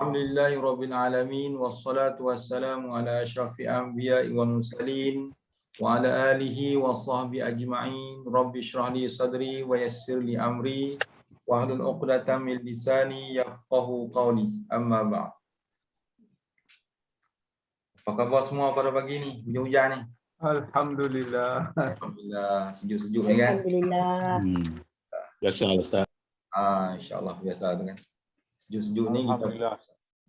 Alhamdulillahirabbil alamin wassalatu wassalamu ala asyrafil anbiya'i wal mursalin wa ala alihi wa sahbihi ajma'in. Rabbi shrah li sadri wa yassir li amri wahlul 'uqdatam min lisani yafqahu qawli. Amma ba'd. Apa khabar semua pada pagi ni? Hujan-hujan ni. Alhamdulillah. Alhamdulillah, sejuk-sejuk ni kan. Alhamdulillah. Biasa Ustaz. Insya-Allah biasa tu kan. Sejuk-sejuk ni kita Alhamdulillah.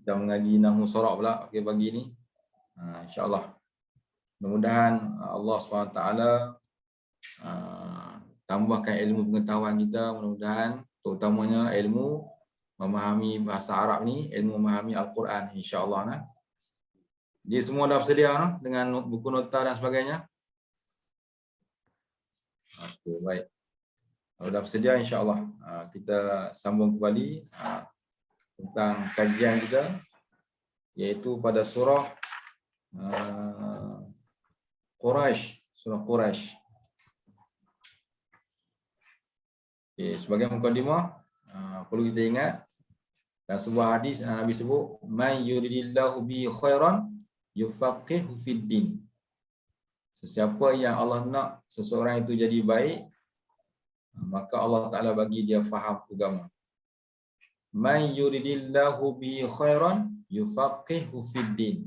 dah mengaji Nahwu Sharaf pula pagi ni. InsyaAllah. Mudah-mudahan Allah SWT tambahkan ilmu pengetahuan kita, mudah-mudahan terutamanya ilmu memahami bahasa Arab ni, ilmu memahami Al-Quran insya-Allah nah. Dia semua dah bersedia nah, dengan buku nota dan sebagainya. Okey, baik. Kalau dah bersedia insya-Allah kita sambung kembali tentang kajian kita, iaitu pada surah Quraisy, surah Quraisy. Okay, sebagai mukadimah perlu kita ingat dan sebuah hadis Nabi sebut, man yuridillahu bi khairan yufaqihu fid din. Sesiapa yang Allah nak seseorang itu jadi baik, maka Allah Taala bagi dia faham agama. Man yuridillahu bi khairan yufaqihu fid din.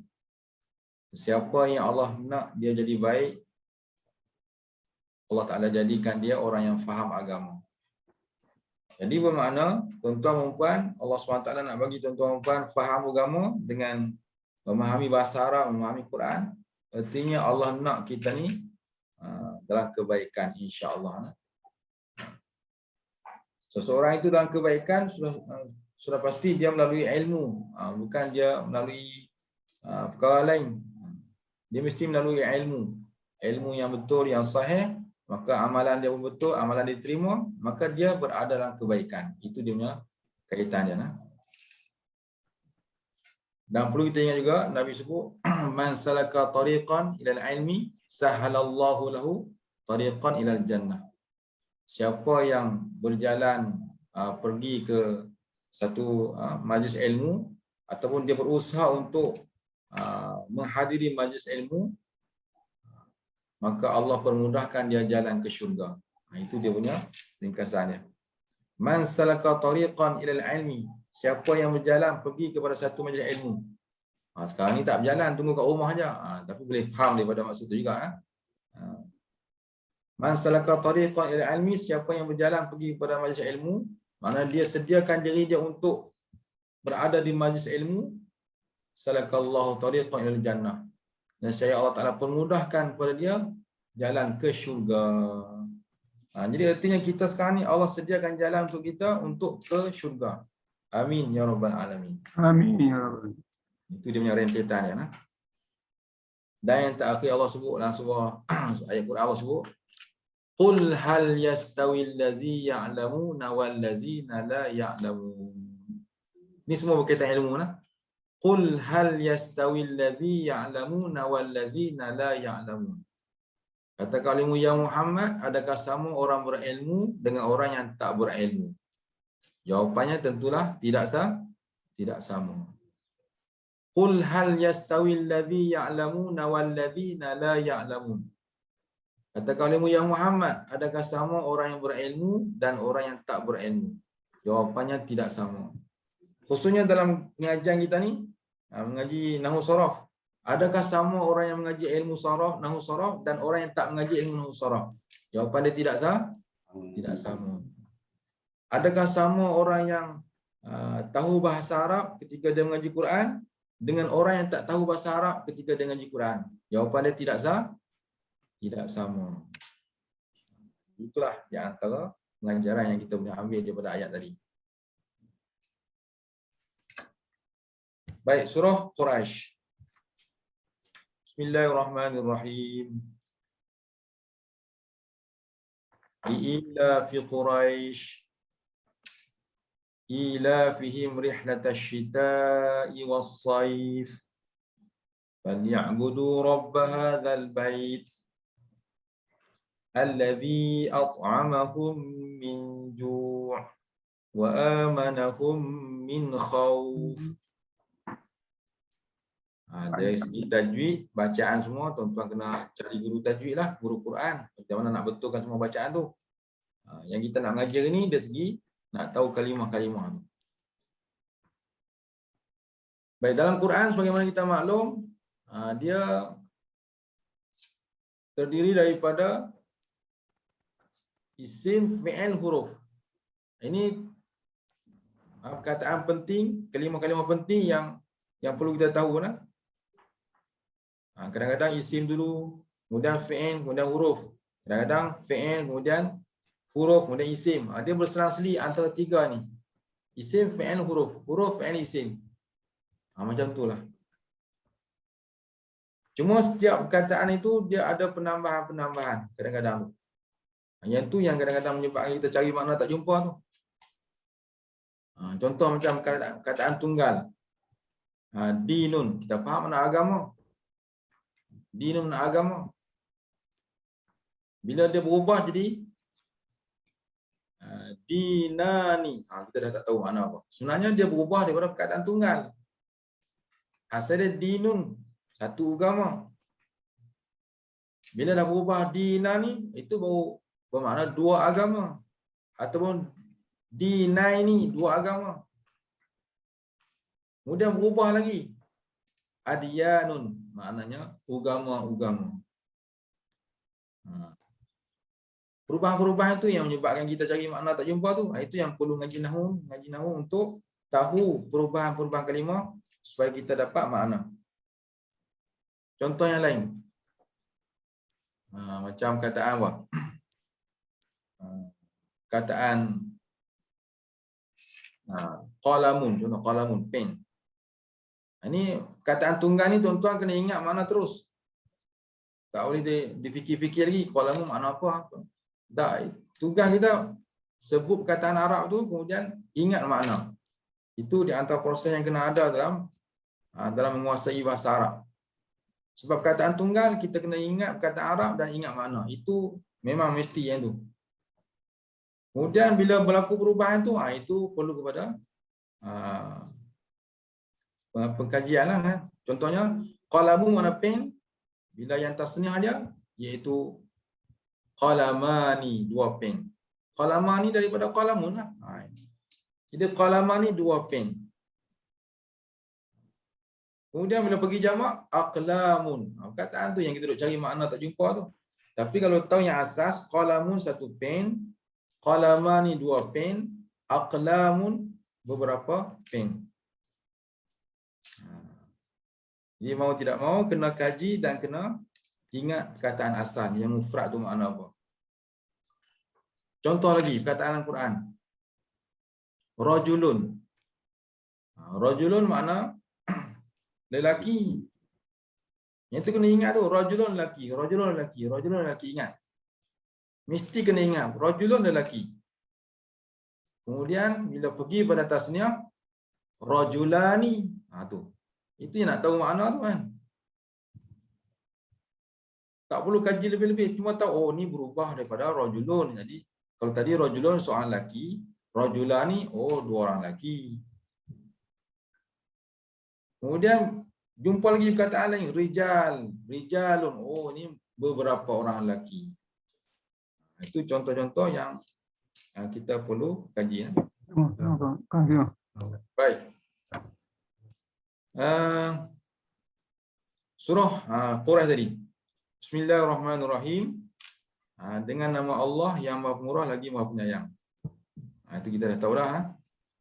Siapa yang Allah nak dia jadi baik, Allah Taala jadikan dia orang yang faham agama. Jadi bermakna tuan-tuan dan puan, Allah SWT nak bagi tuan-tuan dan puan faham agama dengan memahami bahasa Arab, memahami Quran. Artinya Allah nak kita ni dalam kebaikan insya-Allah. Seseorang itu dalam kebaikan sudah pasti dia melalui ilmu, bukan dia melalui perkara lain. Dia mesti melalui ilmu yang betul, yang sahih, maka amalan dia pun betul, amalan dia diterima, maka dia berada dalam kebaikan. Itu dia punya kaitan dia. Dan perlu kita ingat juga Nabi sebut, man salaka tariqan ilal ilmi sahalallahu lahu tariqan ilal jannah. Siapa yang berjalan pergi ke satu majlis ilmu ataupun dia berusaha untuk menghadiri majlis ilmu, maka Allah permudahkan dia jalan ke syurga. Itu dia punya ringkasannya. Man salaka tariqan ilal ilmi, siapa yang berjalan pergi kepada satu majlis ilmu. Sekarang ni tak berjalan, tunggu kat rumah aja. Tapi boleh faham daripada maksud tu juga. Man salaka tariqan ila ilmi, siapa yang berjalan pergi kepada majlis ilmu, maknanya dia sediakan diri dia untuk berada di majlis ilmu, salakallahu tariqan ila jannah. Dan saya Allah Taala permudahkan kepada dia jalan ke syurga. Jadi artinya kita sekarang ni Allah sediakan jalan untuk kita untuk ke syurga. Amin ya rabbal alamin. Amin ya rabbal. Itu dia punya rentetan dia. Dan yang terakhir Allah sebut dalam surah ayat Quran, Allah sebut, qul hal yastawi allazi ya'lamuna wal ladzina la ya'lamun. Ini semua berkaitan ilmu nah. Qul hal yastawi allazi ya'lamuna wal ladzina la ya'lamun. Katakan ilmu ya Muhammad, adakah sama orang berilmu dengan orang yang tak berilmu? Jawapannya tentulah tidak sama. Qul hal yastawi allazi ya'lamuna wal ladzina la ya'lamun. Katakan ilmu ya Muhammad, adakah sama orang yang berilmu dan orang yang tak berilmu? Jawapannya tidak sama. Khususnya dalam pengajian kita ni, mengaji Nahwu Sharaf, adakah sama orang yang mengaji ilmu saraf, Nahwu Sharaf dan orang yang tak mengaji ilmu Nahwu Sharaf? Jawapan dia tidak sama. Adakah sama orang yang tahu bahasa Arab ketika dia mengaji Quran dengan orang yang tak tahu bahasa Arab ketika dia mengaji Quran? Jawapan dia tidak sama. Itulah di antara pengajaran yang kita boleh ambil daripada ayat tadi. Baik, surah Quraisy. Bismillahirrahmanirrahim. Ila fi Quraisy ilafihim rihlatash shita'i was-sayf falyabudu rabb hadzal bait alladzi at'amahum min ju' wa amanahum min khauf. Dari segi tajwid, bacaan semua, tuan-tuan kena cari guru tajwid lah, guru Quran. Macam mana nak betulkan semua bacaan tu. Yang kita nak ngajar ni dari segi nak tahu kalimah-kalimah tu. Baik, dalam Quran sebagaimana kita maklum, dia terdiri daripada isim, fi'il, huruf. Ini perkataan penting, kalimah-kalimah penting yang perlu kita tahu lah. Kadang-kadang isim dulu, kemudian fi'il, kemudian huruf. Kadang-kadang fi'il, kemudian huruf, kemudian isim. Dia berselang-seli antara tiga ni. Isim, fi'il, huruf. Huruf, fi'il, isim. Macam itulah. Cuma setiap perkataan itu dia ada penambahan-penambahan kadang-kadang. Yang tu yang kadang-kadang menyebabkan kita cari makna tak jumpa tu. Contoh macam perkataan tunggal. Dinun, kita faham makna agama. Dinun makna agama. Bila dia berubah jadi dinani, kita dah tak tahu makna apa. Sebenarnya dia berubah daripada perkataan tunggal. Asal dia dinun, satu agama. Bila dah berubah dinani, itu baru bermakna dua agama. Ataupun dinaini, dua agama. Kemudian berubah lagi. Adyanun, maknanya agama-agama. Perubahan-perubahan itu yang menyebabkan kita cari makna tak jumpa tu. Itu yang perlu ngaji nahwu untuk tahu perubahan-perubahan kalimah supaya kita dapat makna. Contoh yang lain. Macam kataan apa? Kataan qalamun, contoh qalamun, pen. Ini kataan tunggal ni tuan-tuan kena ingat makna terus. Tak boleh difikir-fikir lagi qalamun makna apa. Tak, tugas kita sebut perkataan Arab tu kemudian ingat makna. Itu di antara proses yang kena ada dalam menguasai bahasa Arab. Sebab perkataan tunggal kita kena ingat perkataan Arab dan ingat makna. Itu memang mesti yang tu. Kemudian bila berlaku perubahan tu, itu perlu kepada pengkajian lah. Contohnya qalamu makna pen, bila yang tasniah dia iaitu qalamani, dua pen. Qalamani daripada qalamun lah. Jadi qalamani, dua pen. Kemudian bila pergi jamak, aqlamun. Perkataan tu yang kita duk cari makna tak jumpa tu. Tapi kalau tahu yang asas, qalamun satu pen, qalamani dua pen, aqlamun beberapa pen. Jadi mau tidak mau kena kaji dan kena ingat perkataan asal yang mufrad tu makna apa. Contoh lagi perkataan Al-Quran. Rajulun. Rajulun makna lelaki. Yang tu kena ingat tu, rajulun lelaki, rajulun lelaki, rajulun lelaki, ingat. Mesti kena ingat, rajulun lelaki. Kemudian bila pergi pada tasniah, rajulani. Tu. Itu yang nak tahu makna tu kan. Tak perlu kaji lebih-lebih, cuma tahu ni berubah daripada rajulun. Jadi kalau tadi rajulun seorang lelaki, rajulani dua orang lelaki. Kemudian jumpa lagi perkataan lain, rijal, rijalun. Ni beberapa orang lelaki. Itu contoh-contoh yang kita perlu kaji. Baik. Surah Quraisy tadi. Bismillahirrahmanirrahim. Dengan nama Allah yang Maha Pemurah lagi Maha Penyayang. Itu kita dah tahu dah.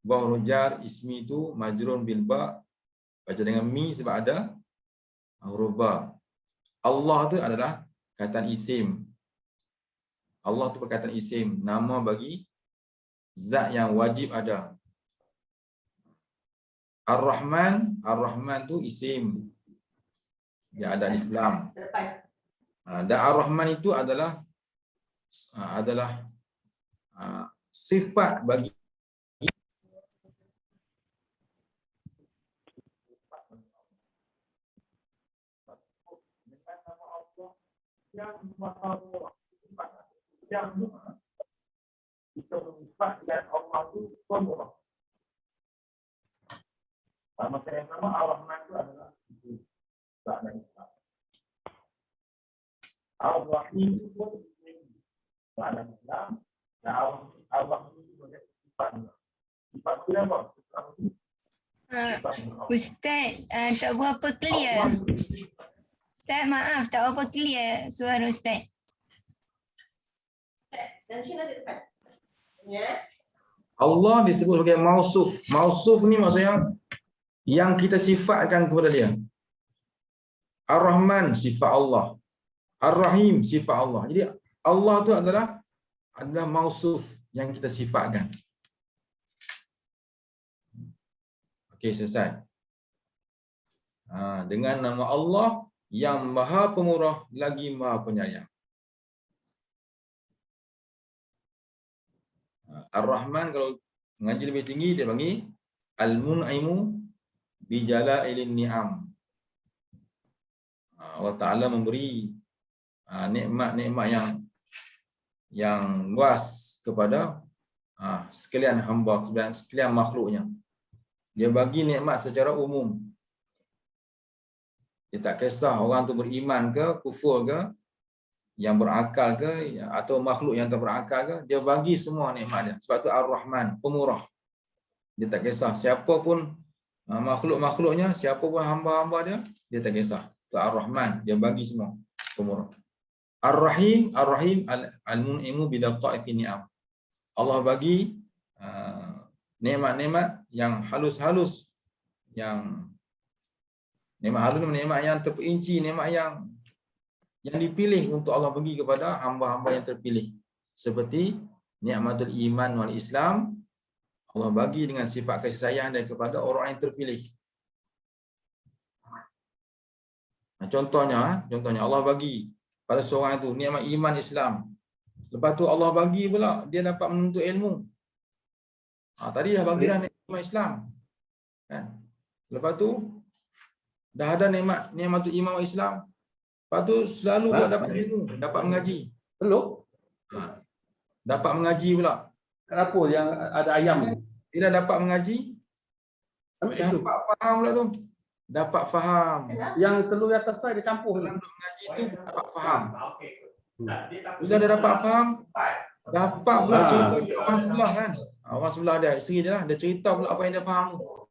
Bahru jar ismi itu majrun bil ba, baca dengan mi sebab ada huruf ba. Allah tu adalah kataan isim. Allah tu perkataan isim, nama bagi zat yang wajib ada. Ar-Rahman, Ar-Rahman tu isim. Dia ada alif lam. Dan Ar-Rahman itu adalah sifat bagi yang Maha yang kita sifat yang Allah itu pemurah. Maka yang nama Ar-Rahman itu adalah Ar-Rahim itu pun makna Islam. Dan Allah itu boleh sifat. Sifat itu apa? Ustaz, tak berapa clear. Ustaz, maaf, tak berapa clear suara Ustaz. Allah disebut sebagai mausuf. Mausuf ni maksudnya yang kita sifatkan kepada dia. Ar-Rahman sifat Allah. Ar-Rahim sifat Allah. Jadi Allah tu adalah mausuf yang kita sifatkan. Okey, selesai. Dengan nama Allah yang Maha Pemurah lagi Maha Penyayang. Ar-Rahman kalau mengaji lebih tinggi dia panggil Al-Mun'imu bi Jala'ilin Ni'am. Allah Ta'ala memberi nikmat-nikmat yang luas kepada sekalian hamba, sekalian makhluknya. Dia bagi nikmat secara umum. Dia tak kisah orang tu beriman ke, kufur ke, yang berakal ke, atau makhluk yang tak berakal ke, dia bagi semua nikmat dia. Sebab tu Ar-Rahman, pemurah. Dia tak kisah siapa pun makhluk-makhluknya, siapa pun hamba-hamba dia, dia tak kisah. Tu Ar-Rahman, dia bagi semua, pemurah. Ar-Rahim, Al-Mun'imu bidaqa'iqi ni'am. Allah bagi nikmat-nikmat yang halus-halus, yang nikmat halus, nikmat yang terperinci, nikmat yang dipilih untuk Allah bagi kepada hamba-hamba yang terpilih. Seperti nikmatul iman wal Islam, Allah bagi dengan sifat kasih sayang dan kepada orang yang terpilih. Contohnya Allah bagi pada seorang itu nikmat iman Islam. Lepas tu Allah bagi pula dia dapat menuntut ilmu. Tadi dah bagi dah nikmat Islam. Kan? Lepas tu dah ada nikmatul iman wal Islam. Lepas tu selalu pula dapat ilmu, dapat mengaji. Belum? Dapat mengaji pula. Kenapa yang ada ayam ni? Bila dapat mengaji, Ambil itu. dapat faham pula tu. Dapat faham. Yang telur di atas tu ada campur ni. Dalam mengaji tu dapat faham. Bila dia dapat faham, dapat pula cerita ke orang sebelah kan. Orang sebelah dia, isteri dia lah, dia cerita pula apa yang dia faham tu.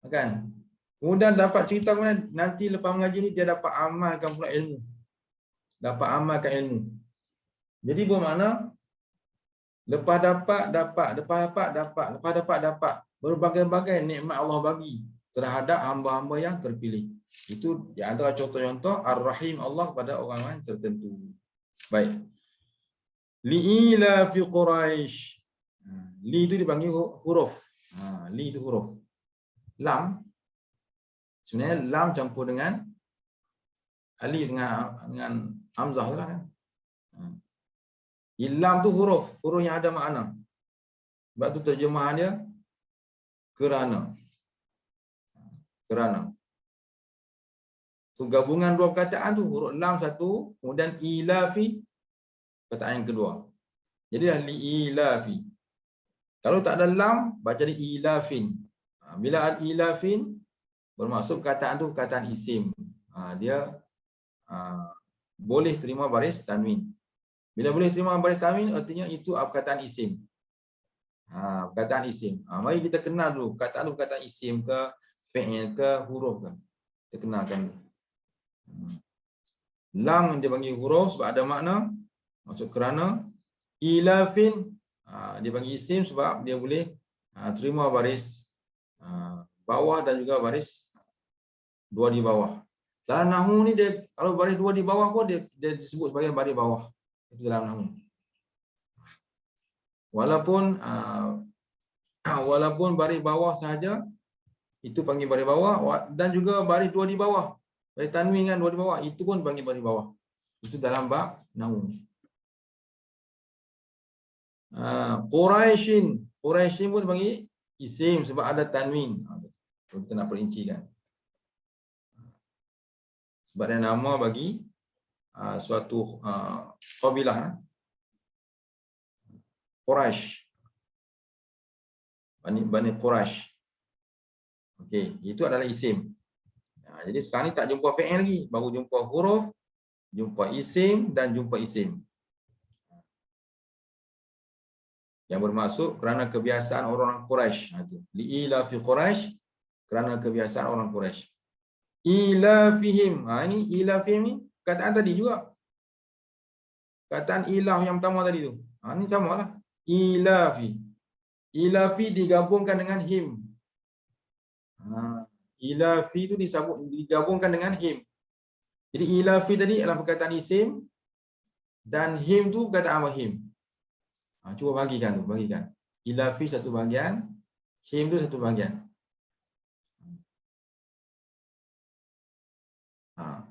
Kan? Kemudian dapat cerita kemudian nanti lepas mengaji ni dia dapat amalkan pula ilmu. Dapat amalkan ilmu. Jadi bermakna lepas dapat berbagai-bagai nikmat Allah bagi terhadap hamba-hamba yang terpilih. Itu di antara contoh-contoh Ar-Rahim Allah kepada orang-orang tertentu. Baik. Li'ila fi Quraisy. Li itu dipanggil huruf. Li itu huruf. Lam sebenarnya lam campur dengan alif dengan hamzah lah kan. Lam tu huruf yang ada makna. Sebab tu terjemahan dia kerana. Tu gabungan dua perkataan tu, huruf lam satu, kemudian ilafi perkataan yang kedua. Jadi dah liilafi. Kalau tak ada lam, baca di ilafin. Bila al-ilafin bermaksud perkataan tu perkataan isim. Dia boleh terima baris tanwin. Bila boleh terima baris tanwin artinya itu perkataan isim. Perkataan isim. Mari kita kenal dulu perkataan tu perkataan isim ke, fi'il ke, huruf ke. Kita kenalkan dulu. Lam dia panggil huruf sebab ada makna, maksud kerana. Ilafin dia panggil isim sebab dia boleh terima baris bawah dan juga baris dua di bawah. Dalam nahwu ni dia kalau baris dua di bawah pun dia disebut sebagai baris bawah. Itu dalam nahwu. Walaupun baris bawah sahaja itu panggil baris bawah, dan juga baris dua di bawah. Baris tanwin kan dua di bawah itu pun panggil baris bawah. Itu dalam bab nahwu. Quraisyin pun panggil isim sebab ada tanwin. Kita nak perincikan. Sebab dia nama bagi suatu qabilah. Quraisy. Bani Quraisy. Okey, itu adalah isim. Jadi sekarang ni tak jumpa fi'il lagi, baru jumpa huruf, jumpa isim dan jumpa isim. Yang bermaksud kerana kebiasaan orang Quraisy. Li'ila fi Quraisy, kerana kebiasaan orang Quraisy. Ila fihim. Ini ila fihim ni kataan tadi juga. Kataan ilah yang pertama tadi tu. Ini sama lah. Ila fi. Ila fi digabungkan dengan him. Ila fi tu digabungkan dengan him. Jadi ila fi tadi adalah perkataan isim dan him tu perkataan wahim. Cuba bahagikan tu, bahagikan. Ila fi satu bahagian, him tu satu bahagian.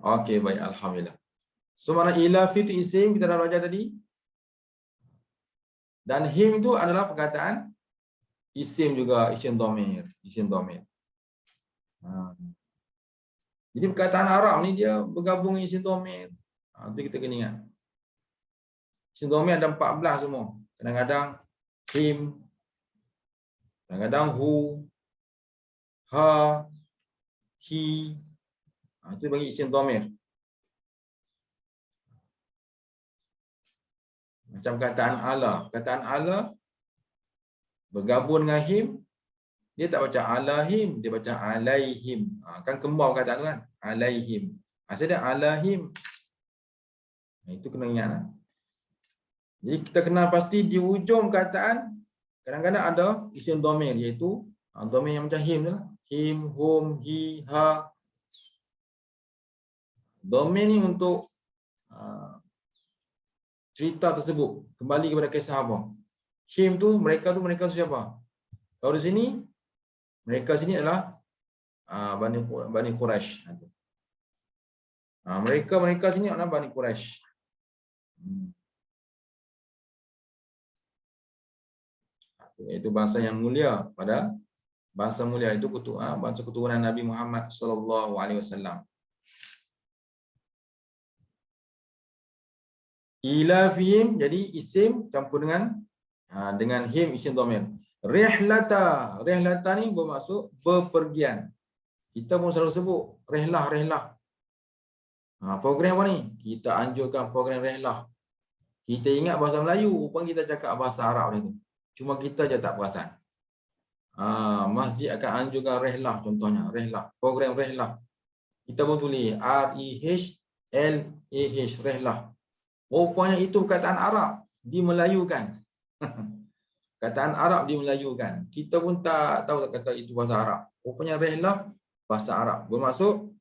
Okey, baik, alhamdulillah. So mana ila fi tu isim kita dah belajar tadi. Dan him tu adalah perkataan isim juga, isim dhamir, isim dhamir. Jadi perkataan Arab ni dia bergabung dengan isim dhamir. Itu kita kena ingat. Isim dhamir ada 14 semua. Kadang-kadang him, kadang-kadang hu, ha, hi. Itu bagi isim dhamir. Macam perkataan ala. Perkataan ala bergabung dengan him, dia tak baca alahim, dia baca alaihim. Kan kembar perkataan tu kan? Alaihim. Asal dia alahim. Itu kena ingat. Jadi kita kenal pasti di ujung perkataan kadang-kadang ada isim dhamir, iaitu dhamir yang macam him tu lah. Him, hum, hi, ha. Dhamir ni untuk cerita tersebut. Kembali kepada kisah apa? Him tu mereka siapa? Kalau di sini, mereka sini adalah Bani Quraisy. Mereka sini adalah Bani Quraisy. Itu bangsa yang mulia, pada bangsa mulia itu bangsa keturunan Nabi Muhammad sallallahu alaihi wasallam. Ila fihim jadi isim campur dengan him isim dhamir. Rihlata ni bermaksud bepergian. Kita pun selalu sebut rehlah. Program apa ni? Kita anjurkan program rehlah. Kita ingat bahasa Melayu, rupanya kita cakap bahasa Arab ni tu. Cuma kita je tak perasan. Masjid akan anjurkan rehlah, contohnya rehlah, program rehlah. Kita pun tulis R-E-H-L-A-H, rehlah. Rupanya itu perkataan Arab dimelayukan. Kataan Arab dimelayukan. Kita pun tak tahu kata itu bahasa Arab. Rupanya rehlah bahasa Arab. Bermaksud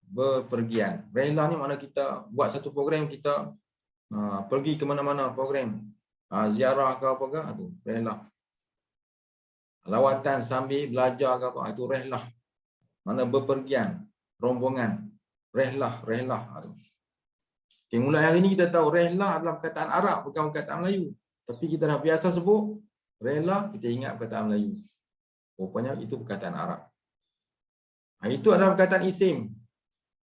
bepergian. Rehlah ni makna kita buat satu program, kita pergi ke mana-mana program. Ziarah ke apa ke, itu rehlah. Lawatan sambil belajar ke apa, itu rehlah. Mana bepergian, rombongan. Rehlah. Okay, mulai hari ini kita tahu rehlah adalah perkataan Arab, bukan perkataan Melayu. Tapi kita dah biasa sebut rehlah, kita ingat perkataan Melayu. Rupanya itu perkataan Arab. Itu adalah perkataan isim.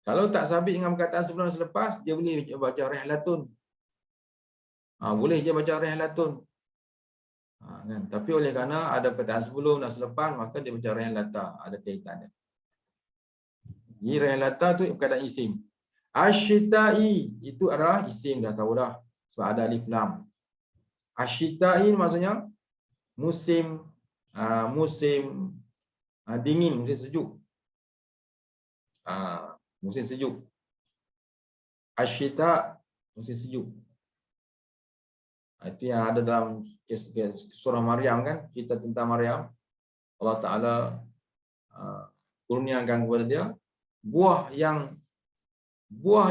Kalau tak sabit dengan perkataan sebelum dan selepas, dia boleh baca rehlatun. Boleh je baca rehlatun. Kan? Tapi oleh kerana ada perkataan sebelum dan selepas, maka dia baca rehlata, ada kaitannya. Jadi rehlata tu perkataan isim. Asyita'i itu adalah isim, dah tahu dah. Sebab ada alif lam. Asyita'i maksudnya musim dingin, musim sejuk. Musim sejuk. Asyita musim sejuk. Itu yang ada dalam surah Maryam kan, cerita tentang Maryam. Allah Ta'ala kurniakan kepada dia buah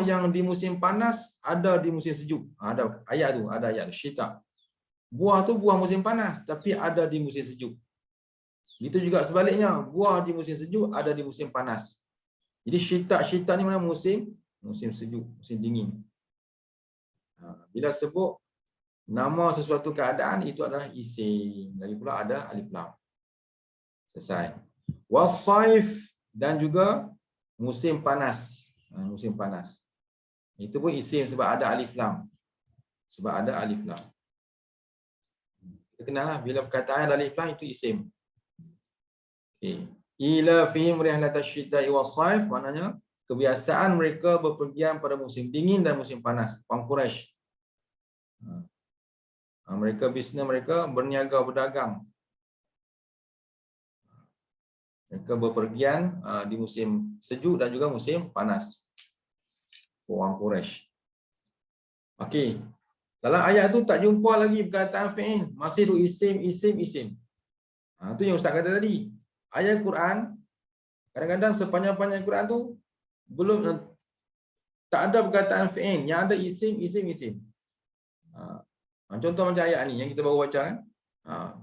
yang di musim panas ada di musim sejuk. Ada ayat syita. Buah tu buah musim panas tapi ada di musim sejuk. Itu juga sebaliknya, buah di musim sejuk ada di musim panas. Jadi syita ni mana musim sejuk, musim dingin. Bila sebut nama sesuatu keadaan, itu adalah isim. Lagi pula ada alif lam. Selesai. Wasaif, dan juga musim panas. Musim panas. Itu pun isim sebab ada alif lam. Kita kenal lah, bila perkataan ada alif lam itu isim. Okay. ila fihim rihlatash syita'i was-saif, maknanya kebiasaan mereka berpergian pada musim dingin dan musim panas. Orang Quraisy. Mereka bisnes mereka berniaga berdagang. Mereka berpergian di musim sejuk dan juga musim panas. Orang Quraisy. Okey. Dalam ayat tu tak jumpa lagi perkataan fi'il, masih tu isim. Tu yang ustaz kata tadi. Ayat Quran kadang-kadang sepanjang-panjang Quran tu belum tak ada perkataan fi'il, yang ada isim. Contoh macam ayat ni yang kita baru baca kan.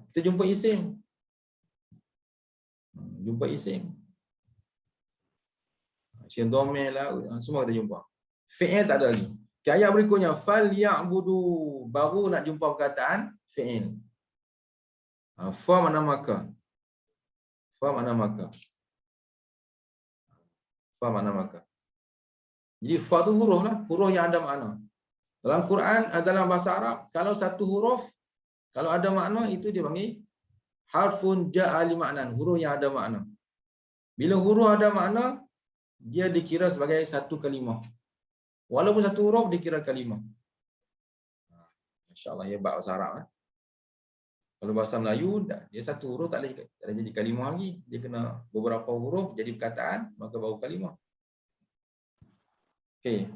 Kita jumpa isim. Isim dhamir lah, semua kita jumpa. Fi'il tak ada lagi. Ayat berikutnya falyabudu, baru nak jumpa perkataan fi'il. Fa makna maka. Jadi fa tu huruf lah, huruf yang ada makna. Dalam Quran, dalam bahasa Arab, kalau satu huruf kalau ada makna itu dia panggil harfun ja'a li ma'nan, huruf yang ada makna. Bila huruf ada makna, dia dikira sebagai satu kalimah. Walaupun satu huruf dikira kalimah. Masya-Allah, hebat bahasa Arab. Kalau bahasa Melayu, dia satu huruf tak boleh jadi kalimah lagi. Dia kena beberapa huruf jadi perkataan, maka baru kalimah. Okey.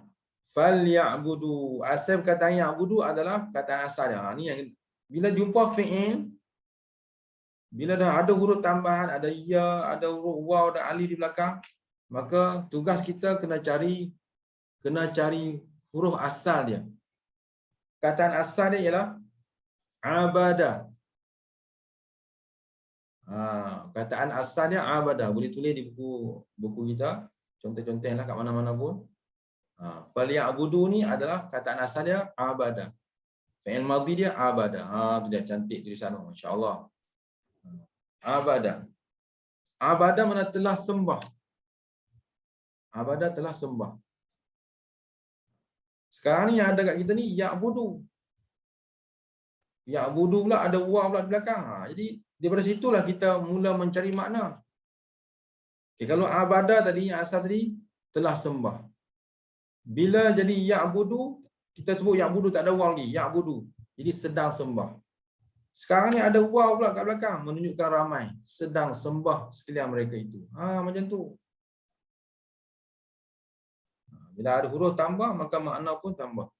Falyabudu. Asal perkataan ya'budu adalah perkataan asal dia. Ni yang bila jumpa fi'il, bila dah ada huruf tambahan, ada ya, ada huruf waw dan alif di belakang, maka tugas kita kena cari huruf asal dia. Perkataan asal dia ialah abada. Perkataan asal dia abada. Boleh tulis di buku kita. Contoh-contohlah kat mana-mana pun. Falyabudu ni adalah perkataan asal dia abada. Fi'il madhi dia abada. Tu dia cantik tulisan tu, masya-Allah. Abada. Abada mana telah sembah. Abada telah sembah. Sekarang ni yang ada kat kita ni ya'budu. Ya'budu pula ada waw pula di belakang. Jadi daripada situlah kita mula mencari makna. Okay, kalau abada tadi yang asal tadi telah sembah. Bila jadi ya'budu, kita sebut ya'budu tak ada waw lagi, ya'budu. Jadi sedang sembah. Sekarang ni ada waw pula kat belakang menunjukkan ramai sedang sembah sekalian mereka itu. Macam tu. Bila ada huruf tambah maka makna pun tambah.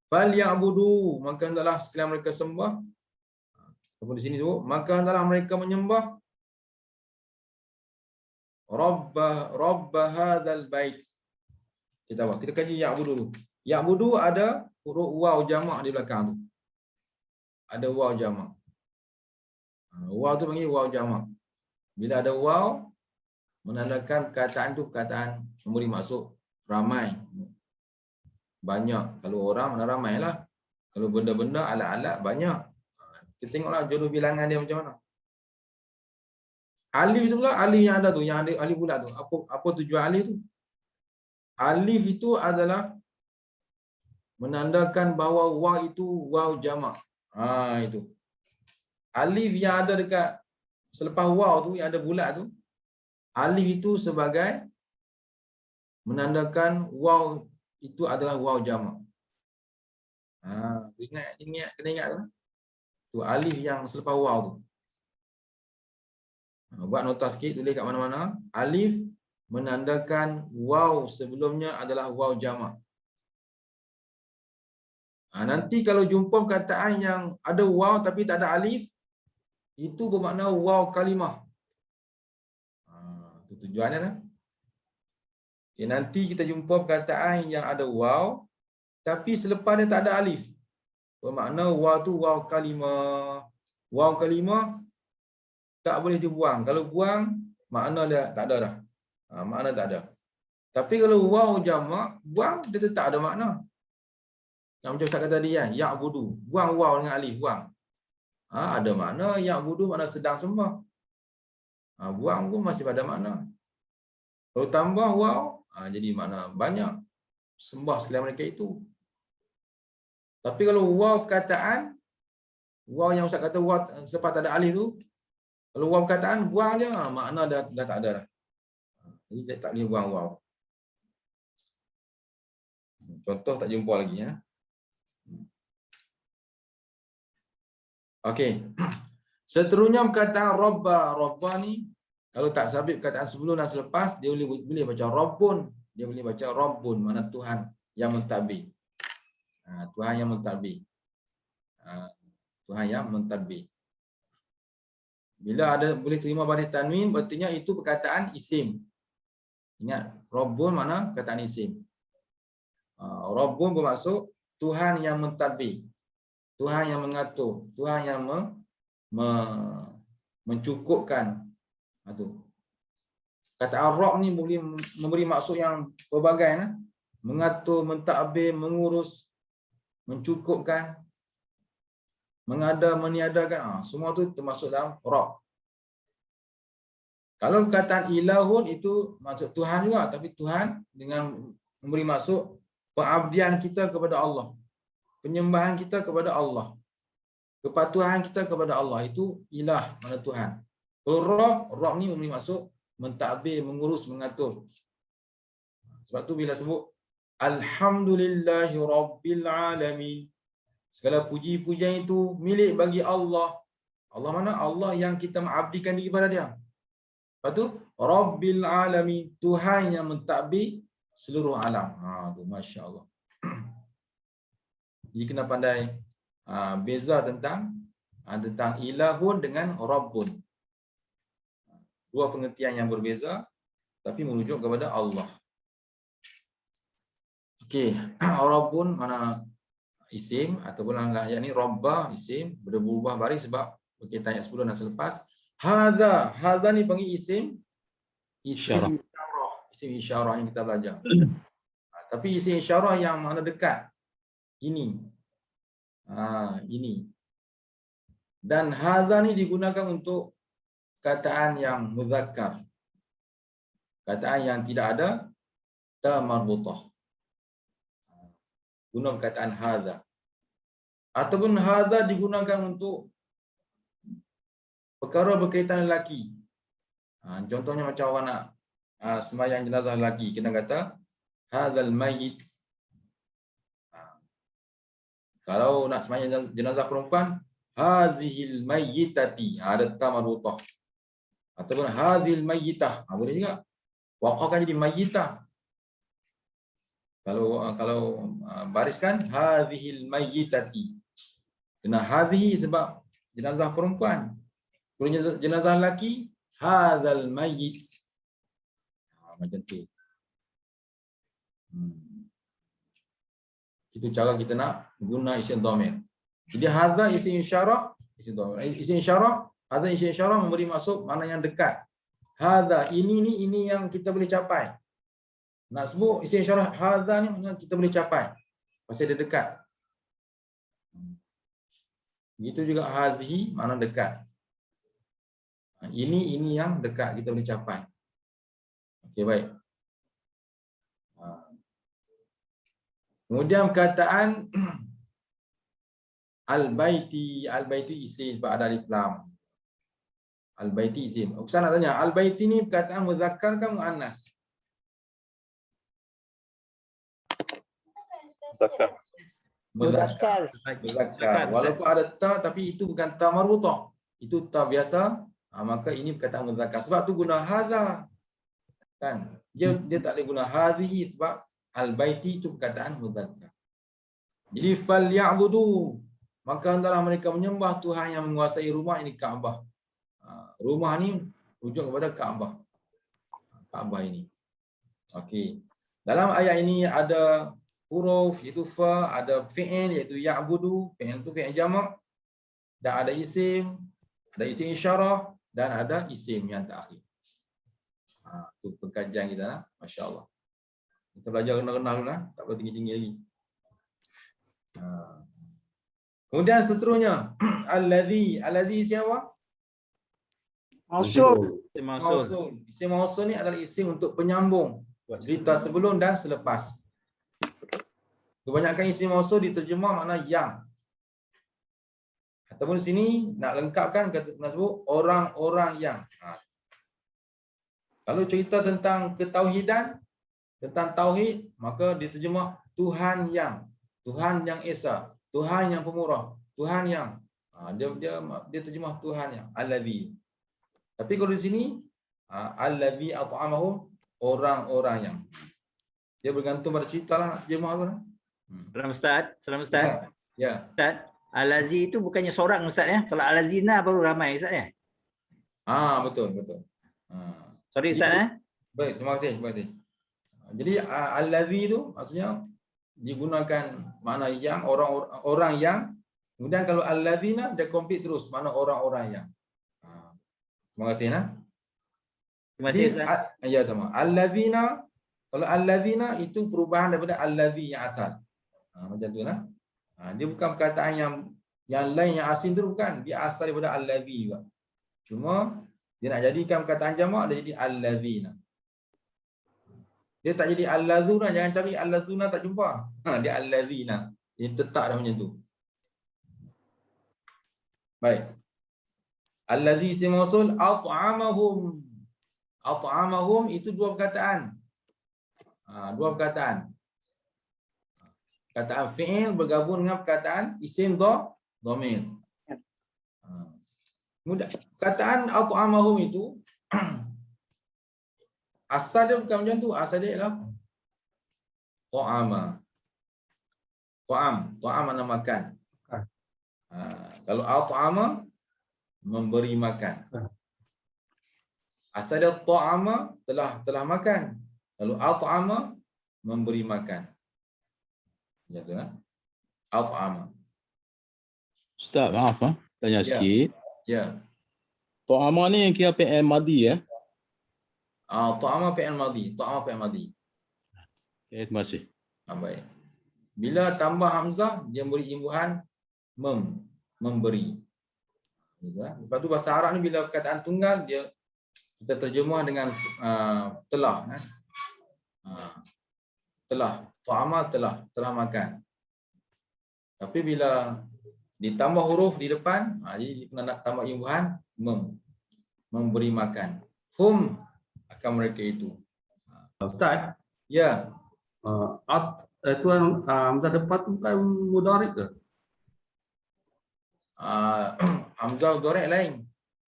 Falyabudu, maka hendaklah sekalian mereka sembah. Apa di sini tu? Maka hendaklah mereka menyembah Rabb hadzal bait. Kita kaji ya'budu dulu. Ya'budu ada huruf waw jamak di belakang tu. Ada waw jamak. Waw tu panggil waw jamak. Bila ada waw, menandakan perkataan tu perkataan memberi maksud ramai. Banyak. Kalau orang mana ramai lah. Kalau benda-benda alat-alat banyak. Kita tengoklah jodoh bilangan dia macam mana. Alif tu pula, alif yang ada tu, yang ada alif bulat tu. Apa tujuan alif tu? Alif itu adalah menandakan bahawa waw itu waw jamak. Itu. Alif yang ada dekat selepas waw tu, yang ada bulat tu, alif itu sebagai menandakan waw itu adalah waw jamak. Kena ingat tu. Tu alif yang selepas waw tu. Buat nota sikit, tulis kat mana-mana. Alif menandakan waw sebelumnya adalah waw jamak. Nanti kalau jumpa perkataan yang ada waw tapi tak ada alif, itu bermakna waw kalimah. Itu tujuannya kan. Okay, nanti kita jumpa perkataan yang ada waw tapi selepas dia tak ada alif, bermakna waw tu waw kalimah. Waw kalimah tak boleh dibuang. Kalau buang, makna dia tak ada dah. Makna tak ada. Tapi kalau waw jamak, buang dia tetap ada makna. Yang macam Ustaz kata tadi kan, ya'budu. Buang waw dengan alif, buang. Ada makna, ya'budu makna sedang sembah. Buang pun masih ada makna. Kalau tambah waw, jadi makna banyak. Sembah sekalian mereka itu. Tapi kalau waw perkataan, waw yang Ustaz kata waw selepas tak ada alif tu, Kalau waw perkataan buang je, makna dah tak ada dah. Jadi tak boleh buang waw. Contoh tak jumpa lagi ya. Okey. Seterusnya perkataan robba. Robba ni kalau tak sabit perkataan sebelum dan selepas, dia boleh baca rabbun, dia boleh baca rabbun, makna Tuhan yang mentadbir. Tuhan yang mentadbir. Tuhan yang mentadbir. Bila ada boleh terima baris tanwin, berartinya itu perkataan isim. Ingat, rabbun mana perkataan isim. Rabbun bermaksud Tuhan yang mentadbir. Tuhan yang mengatur, Tuhan yang mencukupkan. Itu. Kata Arab ni boleh memberi maksud yang pelbagai. Mengatur, mentadbir, mengurus, mencukupkan, mengada, meniadakan. Semua tu termasuk dalam Arab. Kalau perkataan ilahun itu maksud Tuhan juga, tapi Tuhan dengan memberi maksud pengabdian kita kepada Allah. Penyembahan kita kepada Allah. Kepatuhan kita kepada Allah. Itu ilah, mana Tuhan. Kalau Rabb ni memberi maksud mentadbir, mengurus, mengatur. Sebab tu bila sebut Alhamdulillahi Rabbil Alamin. Segala puji-pujian itu milik bagi Allah. Allah mana? Allah yang kita mengabdikan diri kepada dia. Lepas tu Rabbil Alamin, Tuhan yang mentadbir seluruh alam. Tu masya-Allah. Jadi kena pandai beza tentang ilahun dengan rabbun. Dua pengertian yang berbeza tapi merujuk kepada Allah. Okey, rabbun mana isim ataupun dalam ayat ni rabba isim berubah baris sebab berkaitan ayat 10 dan selepas. Hadza ni panggil isim isyarah. Isim isyarah yang kita belajar. Tapi isim isyarah yang mana dekat. Ini. Ini. Dan hadza ni digunakan untuk kataan yang muzakkar. Kataan yang tidak ada ta marbutah. Guna perkataan hadza. Ataupun hadza digunakan untuk perkara berkaitan lelaki. Contohnya macam orang nak sembahyang jenazah lelaki, kena kata hadzal mayyit. Kalau nak sembahyang jenazah perempuan, hazihil mayyitati. Ada ta marbutah. Ataupun hadhil mayyitah. Boleh juga. Waqafkan jadi mayyitah. Kalau bariskan hadhil mayyitati. Kena hadhi sebab jenazah perempuan. Kalau jenazah lelaki, hadzal mayyit. Macam tu. Itu cara kita nak guna isim dhamir. Jadi hadza isim isyarah, isim dhamir. Isim isyarah, hadza isim isyarah memberi maksud mana yang dekat. Hadza ini yang kita boleh capai. Nak sebut isim isyarah hadza ni mana kita boleh capai. Pasal dia dekat. Begitu juga hazihi mana dekat. Ini yang dekat kita boleh capai. Okey, baik. Kemudian perkataan al-baiti isim sebab ada alif lam. Al-baiti isim. Saya nak tanya, al-baiti ni perkataan muzakkar ke muannas? Muzakkar. Walaupun ada ta tapi itu bukan ta marbutah. Itu ta biasa. Maka ini perkataan muzakkar. Sebab tu guna hadza. Kan? Dia tak boleh guna hadhihi sebab al-baiti itu perkataan muzakkar. Jadi falyabudu, maka hendaklah mereka menyembah Tuhan yang menguasai rumah ini Kaabah. Rumah ni rujuk kepada Kaabah. Kaabah ini. Okey. Dalam ayat ini ada huruf iaitu fa, ada fi'il iaitu ya'budu, fi'il itu fi'il jamak, dan ada isim isyarah dan ada isim yang terakhir. Itu pengkajian kita, masya-Allah. Kita belajar rendah-rendah dulu lah, tak perlu tinggi-tinggi lagi. Kemudian seterusnya, allazi siapa? Mausul. Isim mausul ni adalah isim untuk penyambung cerita sebelum dan selepas. Kebanyakan isim mausul diterjemah makna yang. Ataupun di sini nak lengkapkan kata sebut orang-orang yang. Kalau cerita tentang ketauhidan, tentang tauhid, maka diterjemah Tuhan yang Esa, Tuhan yang pemurah, Tuhan yang dia terjemah Tuhan yang Allazi. Tapi kalau di sini Allazi at'amahum, orang-orang yang. Dia bergantung pada cerita lah terjemah tu. Salam Ustaz. Ya. Ustaz, Al-Azi itu bukannya seorang Ustaz ya? Kalau Al-Azina baru ramai Ustaz ya? Betul. Sorry Ustaz ya. Baik, terima kasih. Jadi Allazi itu maksudnya digunakan makna yang, orang yang. Kemudian kalau allazina dia komplit terus makna orang-orang yang. Terima kasih nah. Terima kasih Ustaz. Ya sama. Allazina, kalau allazina itu perubahan daripada allazi yang asal. Macam tu nah. Dia bukan perkataan yang lain yang asing tu bukan. Dia asal daripada allazi juga. Cuma dia nak jadikan perkataan jamak dia jadi allazina. Dia tak jadi allazuna, jangan cari allazuna tak jumpa. Dia allazina. Dia tetap dah macam tu. Baik. Allazi isim mausul at'amahum. At'amahum itu dua perkataan. Dua perkataan. Perkataan fi'il bergabung dengan perkataan isim dhamir. Mudah. Perkataan at'amahum itu asal dia bukan macam tu. Asal dia ialah ta'ama. Ta'am mana makan. Kalau at'ama memberi makan. Asal dia ta'ama telah makan. Kalau at'ama memberi makan. Macam tu kan? At'ama. Ustaz, maaf tanya sikit. Ya. Ta'ama ni kira PL madi ya? Ta'ama fi'il madhi. Okay, terima kasih. Baik. Bila tambah hamzah dia beri imbuhan memberi. Lepas tu bahasa Arab ni bila perkataan tunggal dia kita terjemah dengan telah kan. Ta'ama telah makan. Tapi bila ditambah huruf di depan, jadi kena nak tambah imbuhan memberi makan. Hum akan mereka itu. Ustaz, Ya. tuan hamzah depan tu bukan mudhari ke? Hamzah mudhari' lain.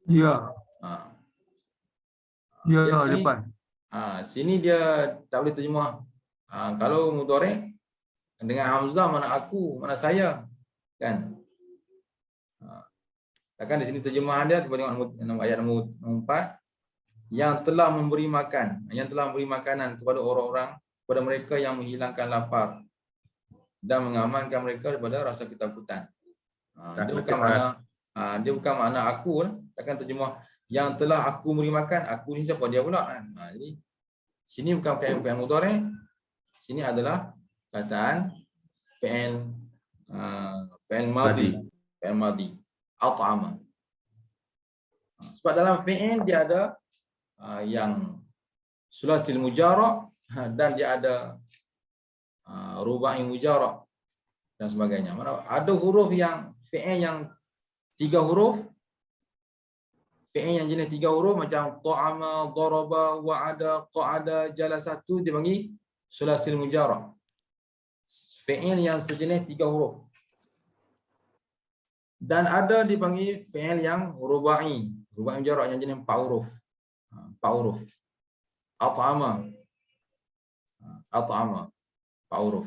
Ya. Ya, sini, depan. Sini dia tak boleh terjemah. Kalau mudhari' dengan hamzah mana aku, mana saya. Kan? Takkan di sini terjemahan dia kita tengok ayat nombor 4 yang telah memberi makan, yang telah memberi makanan kepada orang-orang, kepada mereka yang menghilangkan lapar dan mengamankan mereka daripada rasa ketakutan. Dia bukan makna aku lah. Takkan terjemah yang telah aku beri makan, aku ni siapa dia pula kan. Jadi sini bukan fi'il mudhari', sini adalah kataan fi'il madhi. At'ama. Sebab dalam fi'il dia ada yang sulasil mujarra' dan dia ada rubai mujarra' dan sebagainya. Mana ada huruf yang fi'il yang 3 huruf, fi'il yang jenis 3 huruf macam ta'ama, daraba, wa'ada, qa'ada, jalasa, tu dia panggil sulasil mujarra'. Fi'il yang sejenis 3 huruf. Dan ada dipanggil fi'il yang rubai mujarra' yang jenis 4 huruf. 4 huruf. At'ama 4 huruf.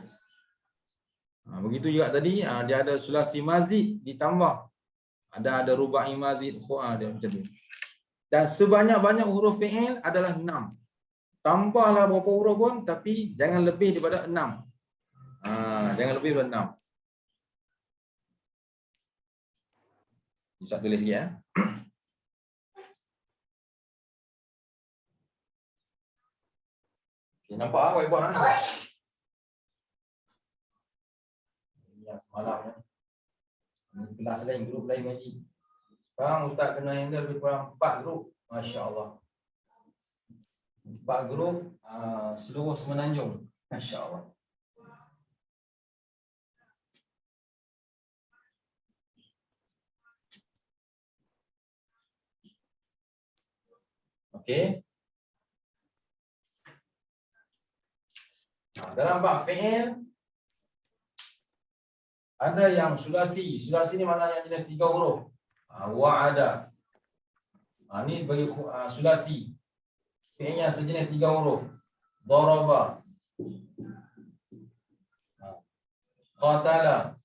Begitu juga tadi dia ada sulasi mazid ditambah. Ada rubai mazid dia macam tu. Dan sebanyak-banyak huruf fi'il adalah 6. Tambahlah berapa huruf pun tapi jangan lebih daripada 6. Jangan lebih daripada 6. Bisa tulis sikit ya. Okay, nampak whiteboard yang semalam ya. Kelas lain, grup lain lagi. Sekarang Ustaz kena handle lebih kurang 4 grup. Masya-Allah. 4 grup seluruh Semenanjung. Masya-Allah. Okey. Dalam bab fi'il ada yang sulasi. Sulasi ni maknanya jenis 3 huruf. Wa'ada. Ni bagi sulasi. Fi'ilnya sejenis 3 huruf. Daraba. Qatala.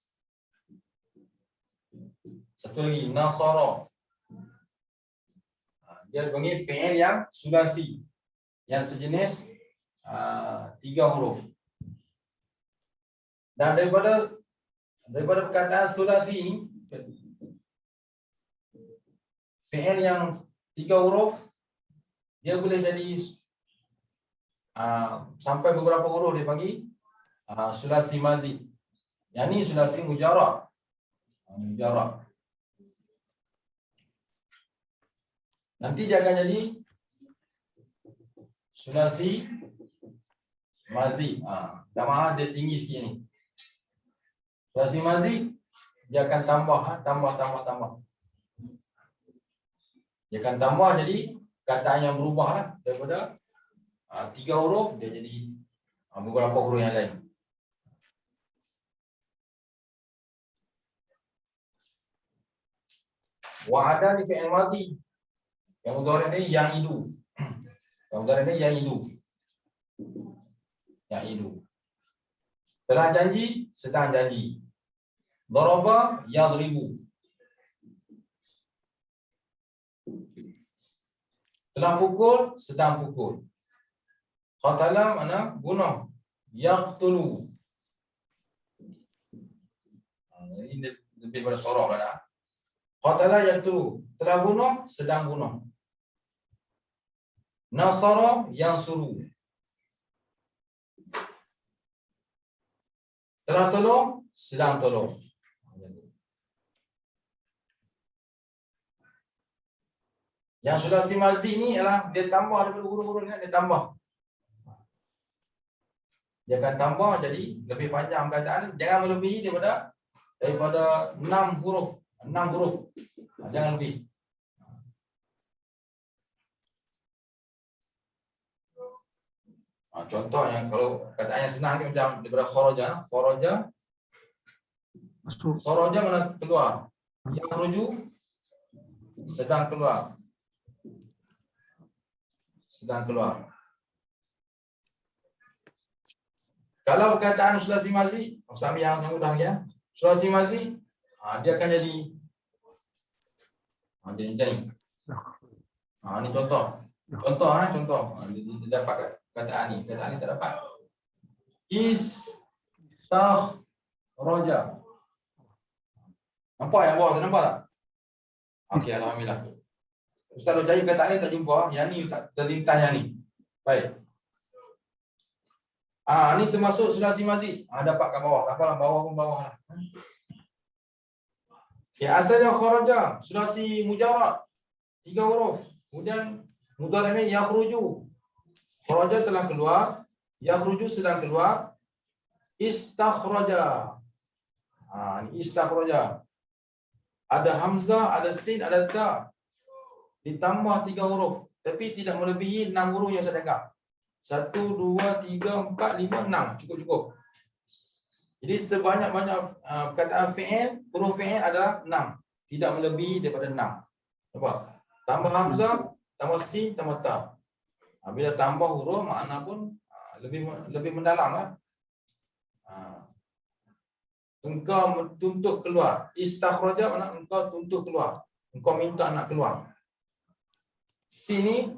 Satu lagi nasara. Dia panggil fi'il yang sulasi. Yang sejenis 3 huruf. Dan daripada perkataan sulasi ini, fi'il yang 3 huruf dia boleh jadi sampai beberapa huruf dia panggil sulasi mazid. Yang ni sulasi mujarrad. Mujarrad. Nanti dia akan jadi sulasi mazid. Tambahan dia tinggi sikit ni. Sulasi mazid dia akan tambah. Dia akan tambah jadi kataan yang berubah lah. Daripada 3 huruf dia jadi beberapa huruf yang lain. Wa'ada ni fi'il madhi. Yang mudhari' ni ya'idu. Yang mudhari' ni ya'idu. Ya'idu. Telah janji, sedang janji. Daraba yadribu. Telah pukul, sedang pukul. Qatala mana bunuh. Yaqtulu. Ini lebih pada sorok lah. Qatala yaqtulu. Telah bunuh, sedang bunuh. Nasara yansuru. Telah tolong, sedang tolong. Yang sulasi mazid ni ialah dia tambah daripada huruf-huruf ni, dia tambah. Dia akan tambah jadi lebih panjang perkataan. Jangan melebihi daripada 6 huruf. 6 huruf. Jangan lebih. Contoh yang kalau kataan yang senang ni macam daripada kharaja. Kharaja mana keluar. Yakhruju sedang keluar. Sedang keluar. Kalau perkataan sulasi mazid, Ustaz yang mudah ya. Sulasi mazid, dia akan jadi ni. Ni contoh. Contoh. Dia dapat kataan ni tak dapat. Istakhraja. Nampak yang bawah tu, nampak tak? Okey, alhamdulillah. Ustaz dah cari kataan ni tak jumpa. Yang ni Ustaz terlintas yang ni. Baik. Ni termasuk sulasi mazid. Dapat kat bawah. Tak apalah, bawah pun bawah lah. Okay, asalnya kharaja, sulasi mujarrad. 3 huruf. Kemudian mudhari' ni yakhruju. Kharaja telah keluar, yakhruju sedang keluar. Istakhraja. Ni istakhraja. Ada hamzah, ada sin, ada ta. Ditambah 3 huruf, tapi tidak melebihi 6 huruf yang saya cakap. 1, 2, 3, 4, 5, 6. Cukup. Jadi sebanyak-banyak perkataan fi'il, huruf fi'il adalah 6. Tidak melebihi daripada 6. Nampak? Tambah hamzah, tambah sin, tambah ta. Bila tambah huruf, makna pun lebih mendalam lah. Engkau tuntut keluar. Istakhraja makna engkau tuntut keluar. Engkau minta nak keluar. Sini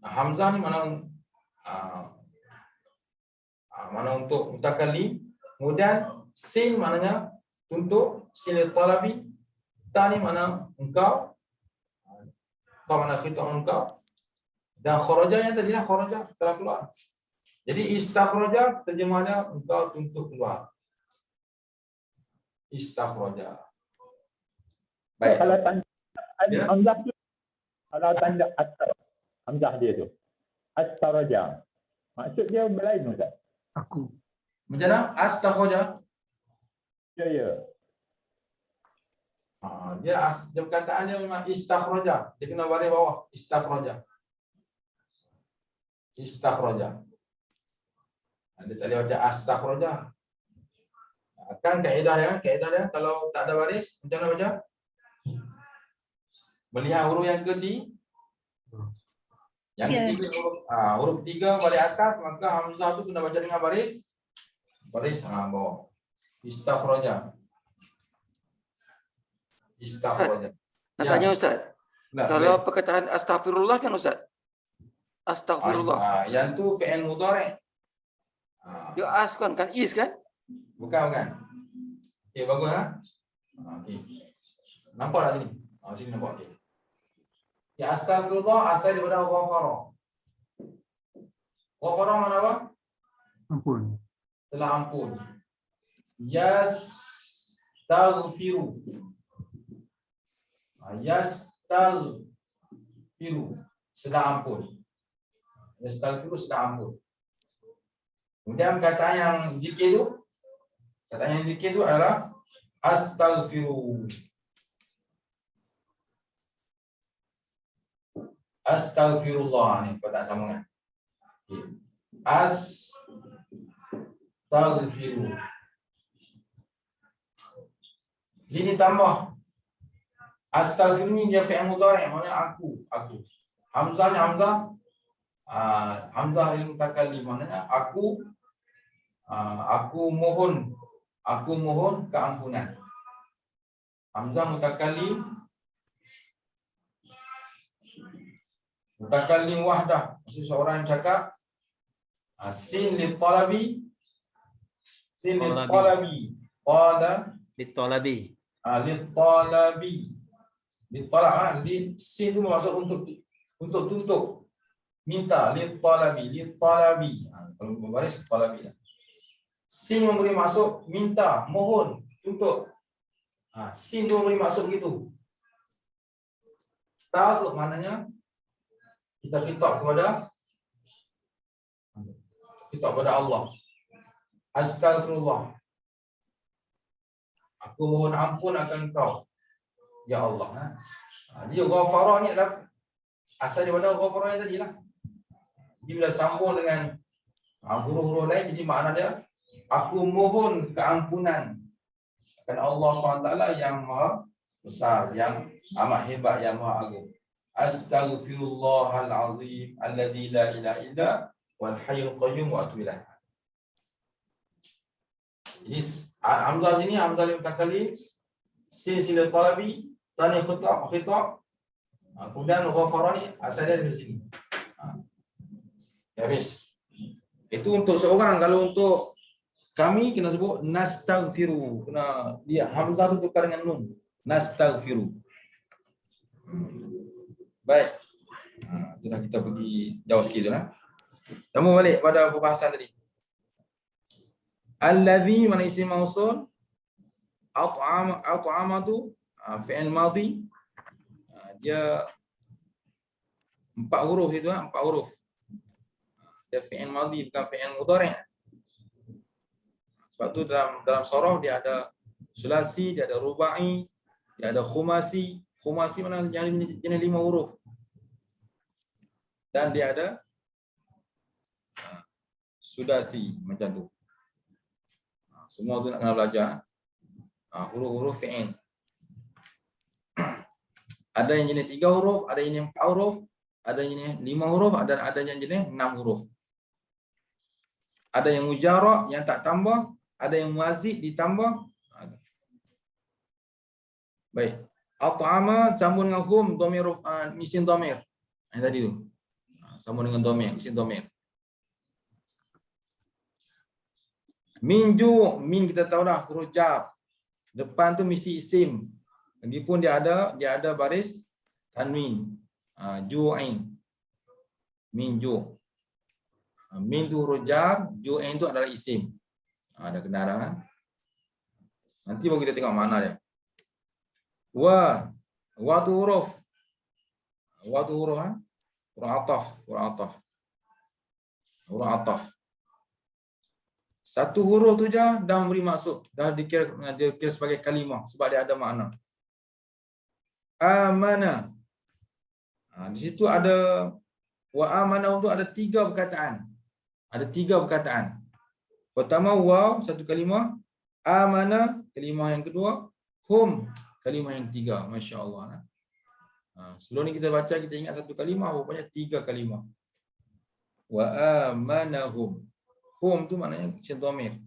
hamzah ni mana untuk mutakallim. Kemudian sin maknanya tuntut, sin talabi. Ta ni mana engkau mana khitab engkau. Dan kharaja yang tadi lah, kharaja telah keluar. Jadi istakhraja terjemahnya engkau tuntut keluar. Istakhraja. Baik. Kalau tanda hamzah tu, kalau tanda astar, hamzah dia tu, astaraja, maksud dia berlain Ustaz? Aku. Macam mana? Astakhraja. Ya. Dia perkataan dia memang istakhraja. Dia kena baris bawah. Istakhraja. Istakhraja. Dia tak boleh baca astakhraja. Kan kaedah dia kalau tak ada baris macam mana baca? Melihat huruf yang kedua. Yang Ya. ketiga huruf 3 balik atas, maka hamzah tu kena baca dengan baris bawah. Istakhraja. Istakhraja. Nak tanya Ustaz, Nah, kalau boleh. perkataan astaghfirullah kan Ustaz? Astaghfirullah. Yang tu fi'il mudhari'. Dia as kan is kan? Bukan. Okey, bagus okey. Nampak tak sini? Sini nampak okey. Ya, astagfirullah asal daripada ghafara. Ghafara mana apa? Ampun. Telah ampun. Yastaghfiru. Yastaghfiru, sudah ampun. Yastaghfiru, sudah ampun. Kemudian kataan yang zikir tu, adalah astaghfiru. Astaghfirullah ni perkataan sambungan. Astaghfiru. Ini tambah. Astaghfiru ni dia fi'il mudhari', maknanya aku. Hamzahnya hamzah lil mutakallim, maknanya aku mohon keampunan. Hamzah mutakallim wahdah, maksud seorang yang cakap. Sin lil talabi, qala Litolabi. Sin itu maksud untuk tuntut, minta. Litolabi. Kalau berbaris talabi. Sin memberi maksud minta, mohon, tuntut. Sin itu memberi maksud begitu. Ta'alluq maknanya kita khitab kepada Allah. Astaghfirullah. Aku mohon ampun akan Engkau, ya Allah. Dia ghafara ni adalah asal daripada ghafara yang tadi lah. Dia bila sambung dengan huruf-huruf lain, jadi makna dia aku mohon keampunan akan Allah SWT yang maha besar, yang amat hebat, yang maha agung. Astaghfirullahal azim alladzi la ilaha illa wal hayyul qayyum wa atubu ilaih. Ini hamzah sini hamzah lil mutakallim, sin silil talabi, tani khitab. Kemudian ghafara ni asal dia dari sini. Habis. Itu untuk seorang. Kalau untuk kami kena sebut nastaghfiru. Kena dia hamzah tu tukar dengan nun. Nastaghfiru. Baik. Itulah kita pergi jauh sikit lah. Sambung balik pada perbahasan tadi. Allazi mana isim mausul, at'amatu fi'il madhi. Dia 4 huruf itu, 4 huruf. Dia fi'il madhi, bukan fi'il mudhari'. Sebab tu dalam surah dia ada sulasi, dia ada rubai, dia ada khumasi. Khumasi mana jenis 5 huruf. Dan dia ada sudasi macam tu. Semua tu nak kena belajar. Huruf-huruf fi'il. Ada yang jenis 3 huruf, ada yang 4 huruf, ada yang jenis 5 huruf, ada yang jenis 6 huruf. Ada yang mujarrad yang tak tambah, ada yang mazid ditambah. Baik. At'ama sambung dengan hum dhamir isim dhamir. Yang tadi tu. Sambung dengan dhamir, isim dhamir. Minju, min kita tahu dah huruf jar. Depan tu mesti isim. Lagipun dia ada baris tanwin. Ju'in. Minju. Min tu huruf jar, ju'in tu adalah isim. Ada kendaraan. Nanti baru kita tengok makna dia. Wa tu huruf. Wa tu huruf huruf ataf. Satu huruf tu je dah memberi maksud, dah dikira sebagai kalimah sebab dia ada makna. Amana. Di situ ada Wa amanahum tu ada 3 perkataan. Ada 3 perkataan. Pertama waw, satu kalimah. Amana, kalimah yang kedua. Hum, kalimah yang ketiga. Masya Allah. Sebelum ni kita baca, kita ingat satu kalimah, rupanya 3 kalimah. Wa amanahum. Hum tu maknanya isim dhamir.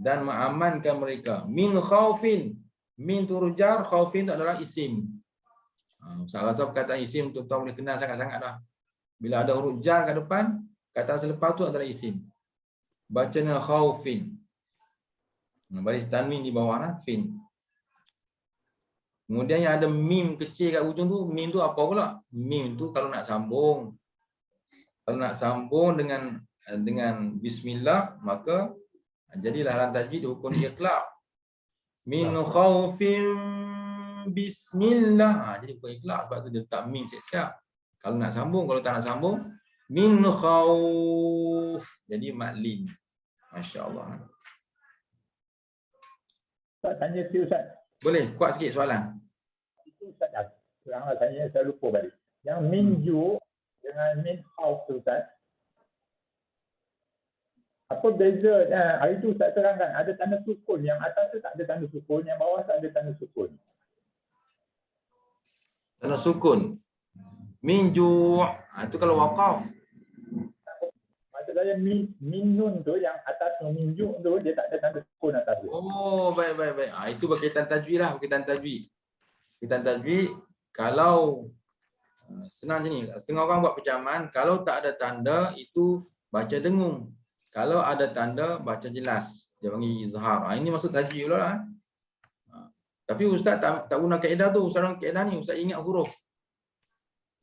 Dan mengamankan mereka. Min khaufin. Min tu rujar, khaufin tu adalah isim. Ustaz rasa perkataan isim tuan-tuan boleh kenal sangat-sangat dah. Bila ada huruf jar kat depan, kata selepas tu adalah isim. Bacanya khaufin. Baris tanwin di bawah lah, fin. Kemudian yang ada mim kecil kat ujung tu, mim tu apa pula? Mim tu kalau nak sambung. Kalau nak sambung dengan bismillah, maka jadilah dalam tajwid hukum iqlab. Min khaufin bismillah. Jadi bukan iqlab, sebab tu dia letak mim siap-siap. Kalau nak sambung, kalau tak nak sambung, min khauf. Jadi maklin. Masya-Allah. Ustaz tanya si Ustaz. Boleh kuat sikit soalan. Itu Ustaz dah. Sekarang tanya saya lupa balik. Yang minju dengan min khauf tu Ustaz. Apa beza? Hari tu Ustaz terangkan ada tanda sukun. Yang atas tu tak ada tanda sukun, yang bawah tak ada tanda sukun. Tanda sukun. Minju. Itu kalau waqaf. Maksud saya minun tu yang atas tu minju tu dia tak ada tanda sukun atas tu. Oh, baik. Itu berkaitan tajwid lah, berkaitan tajwid. Berkaitan tajwid, kalau senang je ni. Setengah orang buat percaman, kalau tak ada tanda itu baca dengung. Kalau ada tanda baca jelas. Dia panggil izhar. Ini maksud tajwid pula lah. Tapi ustaz tak guna kaedah tu. Ustaz guna kaedah ni, ustaz ingat huruf.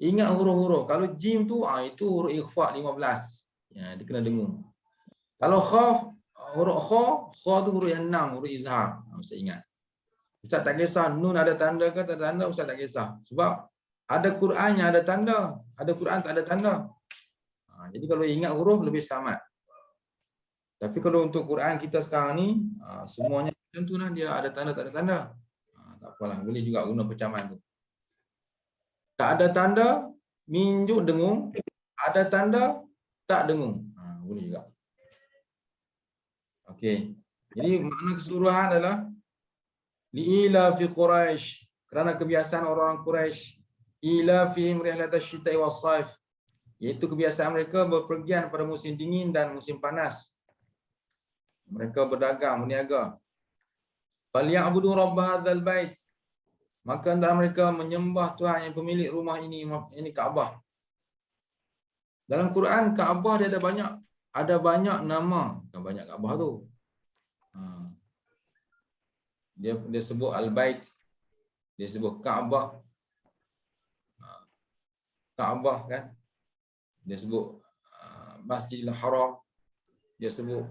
Ingat huruf-huruf. Kalau jim tu, itu huruf ikhfa 15. Ya, dia kena dengung. Kalau kha, huruf kha tu huruf yang 6, huruf izhar. Ustaz ingat. Ustaz tak kisah nun ada tanda ke tak ada tanda, ustaz tak kisah. Sebab ada Quran yang ada tanda, ada Quran tak ada tanda. Jadi kalau ingat huruf lebih selamat. Tapi kalau untuk Quran kita sekarang ni, semuanya tentu lah dia ada tanda tak ada tanda. Tak apalah, boleh juga guna percaman tu. Tak ada tanda, minjuk dengung. Ada tanda, tak dengung. Boleh juga. Okey. Jadi makna keseluruhan adalah li'ila fi Quraisy, kerana kebiasaan orang-orang Quraisy, ila fihim rihlatash syita'i was-saif, iaitu kebiasaan mereka berpergian pada musim dingin dan musim panas. Mereka berdagang, berniaga. Falyabudu rabb hadzal bait, maka hendaklah mereka menyembah Tuhan yang pemilik rumah ini Kaabah. Dalam Quran Kaabah dia ada banyak nama. Bukan banyak Kaabah tu. Dia sebut Al-Bait, dia sebut Kaabah. Kaabah kan. Dia sebut Masjidil Haram. Dia sebut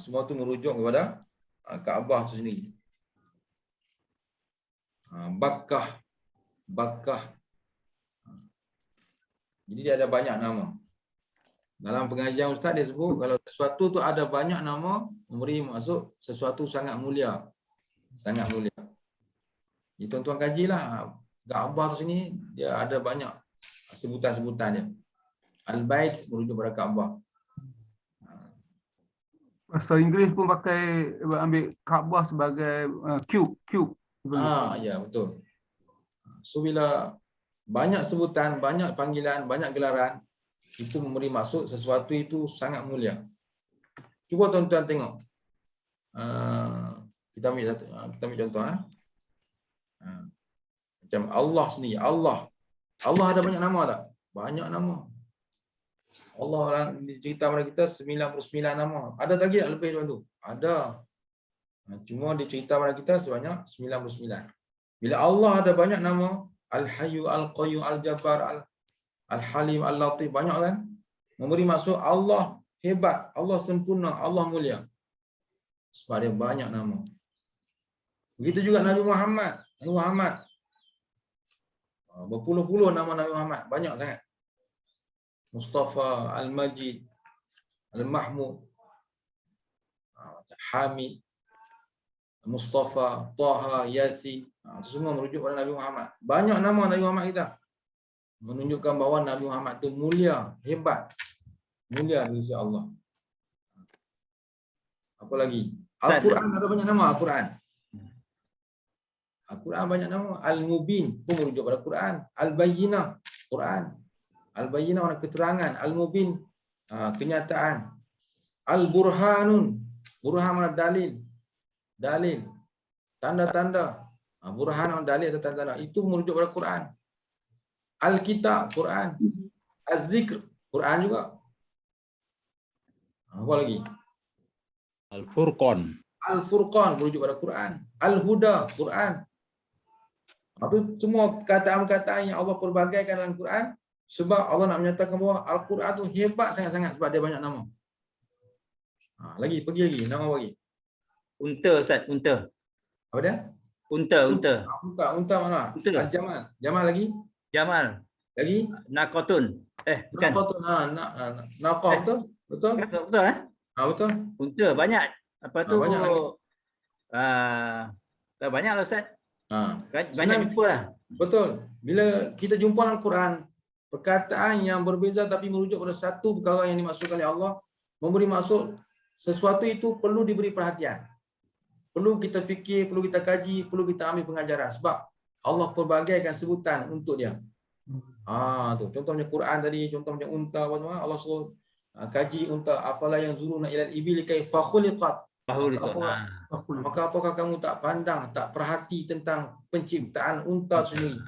semua tu merujuk kepada Kaabah tu sendiri. Bakkah. Jadi dia ada banyak nama. Dalam pengajian ustaz dia sebut kalau sesuatu tu ada banyak nama, memberi maksud sesuatu sangat mulia. Sangat mulia. Jadi tuan-tuan kajilah. Kaabah tu sini dia ada banyak sebutan-sebutan dia. Al-Bait merujuk pada Kaabah. Bahasa Inggeris pun pakai ambil Kaabah sebagai cube. Ya betul. So bila banyak sebutan, banyak panggilan, banyak gelaran, itu memberi maksud sesuatu itu sangat mulia. Cuba tuan-tuan tengok. Kita ambil contoh. Macam Allah sendiri. Allah ada banyak nama tak? Banyak nama. Allah cerita pada kita 99 nama. Ada lagi tak lebih daripada tu? Ada. Cuma dia cerita pada kita sebanyak 99. Bila Allah ada banyak nama, Al-Hayyu, Al-Qayyum, Al-Jabbar, Al-Halim, Al-Latif, banyak kan? Memberi maksud Allah hebat, Allah sempurna, Allah mulia. Sebab dia banyak nama. Begitu juga Nabi Muhammad. Berpuluh-puluh nama Nabi Muhammad. Banyak sangat. Mustafa, Al-Majid, Al-Mahmud, Hamid, Mustafa, Taha, Yasin. Itu semua merujuk pada Nabi Muhammad. Banyak nama Nabi Muhammad kita. menunjukkan bahawa Nabi Muhammad tu mulia, hebat. Mulia di sisi Allah. Apa lagi? Al-Quran ada banyak nama Al-Quran. Al-Quran banyak nama. Al-Mubin pun merujuk pada Quran. Al-Bayyinah, Quran. Al-Bayyinah makna keterangan. Al-Mubin, kenyataan. Al-Burhanun, burhan makna dalil. Dalil. Tanda-tanda. Burhan makna dalil atau tanda-tanda. Itu merujuk pada Quran. Al-Kitab, Quran. Az-Zikr, Quran juga. Apa lagi? Al-Furqan. Al-Furqan merujuk pada Quran. Al-Huda, Quran. Itu semua perkataan-perkataan yang Allah pelbagaikan dalam Quran sebab Allah nak menyatakan bahawa Al-Quran tu hebat sangat-sangat sebab dia banyak nama. Lagi, pergi lagi. Nama lagi. Unta Ustaz, unta. Apa dia? Unta. Unta mana? Unta. Al-Jamal. Jamal lagi? Jamal. Lagi? Nakotun. Bukan. Naqah tu. Naqah betul? Betul? Betul Betul. Unta banyak. Apa tu? Banyak lagi. Banyak lah Ustaz. Banyak Senang. jumpa lah. Betul. Bila kita jumpa dalam Quran, perkataan yang berbeza tapi merujuk pada satu perkara yang dimaksudkan oleh Allah, memberi maksud sesuatu itu perlu diberi perhatian. Perlu kita fikir, perlu kita kaji, perlu kita ambil pengajaran sebab Allah pelbagaikan sebutan untuk dia. Tu contohnya Quran tadi, contohnya unta apa semua, Allah suruh kaji unta. Afala yang zuruna ilal ibili kaifa khuliqat. Maka apakah kamu tak pandang, tak perhati tentang penciptaan unta sendiri?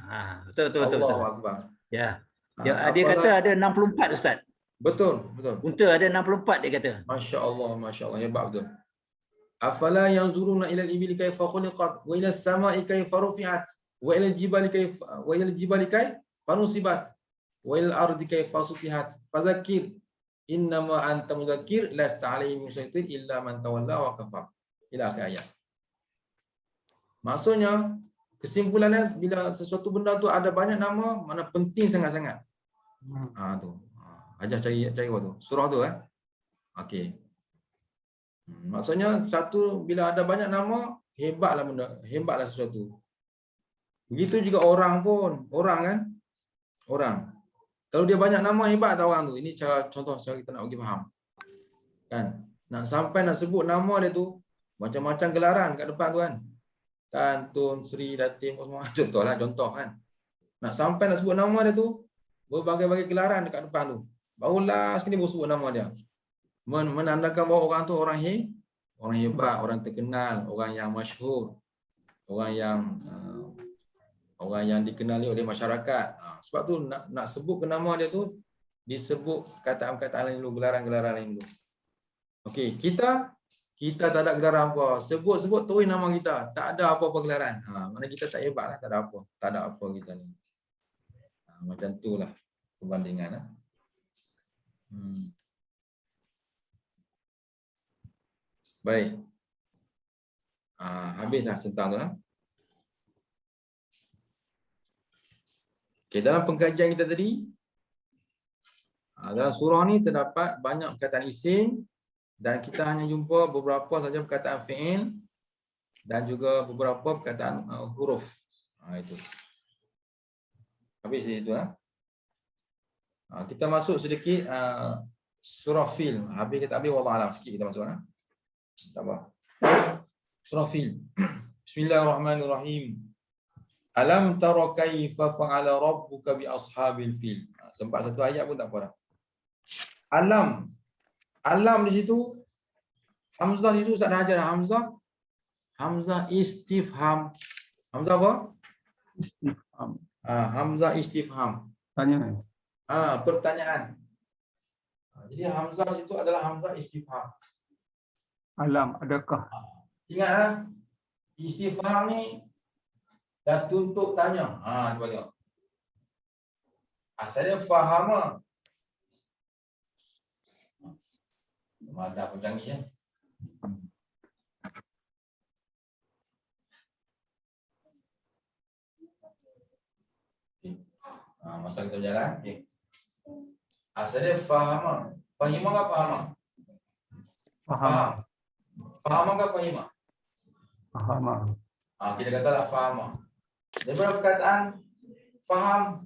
Betul. Allahu Akbar. Ya. Dia kata ada 64 Ustaz. Betul. Unta ada 64 dia kata. Masya Allah, hebat betul. Afala yang zuruna ilal ibili kaifa khuliqat wa ila samai kaifa rufi'at wa ila jibali kaifa nusibat wa ila ardi kaifa sutihat fadzakir innama anta muzakkir lasta alaihim musaitir illa man tawalla wa kafar. Ila akhir ayat. Maksudnya kesimpulannya bila sesuatu benda tu ada banyak nama, mana penting sangat-sangat. Tu. Ajar cari apa tu? Surah tu Okey. Maksudnya satu bila ada banyak nama, hebatlah benda, hebatlah sesuatu. Begitu juga orang pun, orang. Kalau dia banyak nama, hebat tak orang tu. Ini contoh cara kita nak bagi faham. Kan? Nak sampai nak sebut nama dia tu, macam-macam gelaran kat depan tu kan. Tan, Tun, Sri, Datim, semua. Contoh kan. Nak sampai nak sebut nama dia tu, berbagai-bagai gelaran dekat depan tu. Baru last kini baru sebut nama dia. Menandakan bahawa orang tu orang hebat, orang terkenal, orang yang masyhur, orang yang dikenali oleh masyarakat. Sebab tu nak sebut ke nama dia tu disebut kataan-kataan lain dulu, gelaran-gelaran lain dulu. Okey, kita tak ada gelaran apa. Sebut terus nama kita, tak ada apa-apa gelaran. Mana kita tak hebatlah, tak ada apa kita ni. Macam itulah perbandingan. Baik. Habislah tentang tu. Okay, dalam pengkajian kita tadi, dalam surah ni terdapat banyak perkataan isim dan kita hanya jumpa beberapa saja perkataan fi'il dan juga beberapa perkataan huruf. Itu. Habis itu. Kita masuk sedikit surah Fil. Habis kita ambil wallah alam sikit kita masuk. Tak apa. Surah Fil. Bismillahirrahmanirrahim. Alam tara kaifa fa'ala rabbuka bi ashabil fil. Sempat satu ayat pun tak apa dah. Alam di situ hamzah itu Ustaz dah ajar hamzah istifham. Hamzah apa? Istifham. Hamzah istifham. Tanya. Pertanyaan. Jadi hamzah itu adalah hamzah istifham. Alam adakah? Ingat istifham ni dah tuntut tanya. Cuba tengok. Saya faham. Ada pun canggih masa kita berjalan. Saya faham. Fahimah ke faham? Faham. Faham ke fahimah? Faham. Kita katalah faham. Daripada perkataan faham,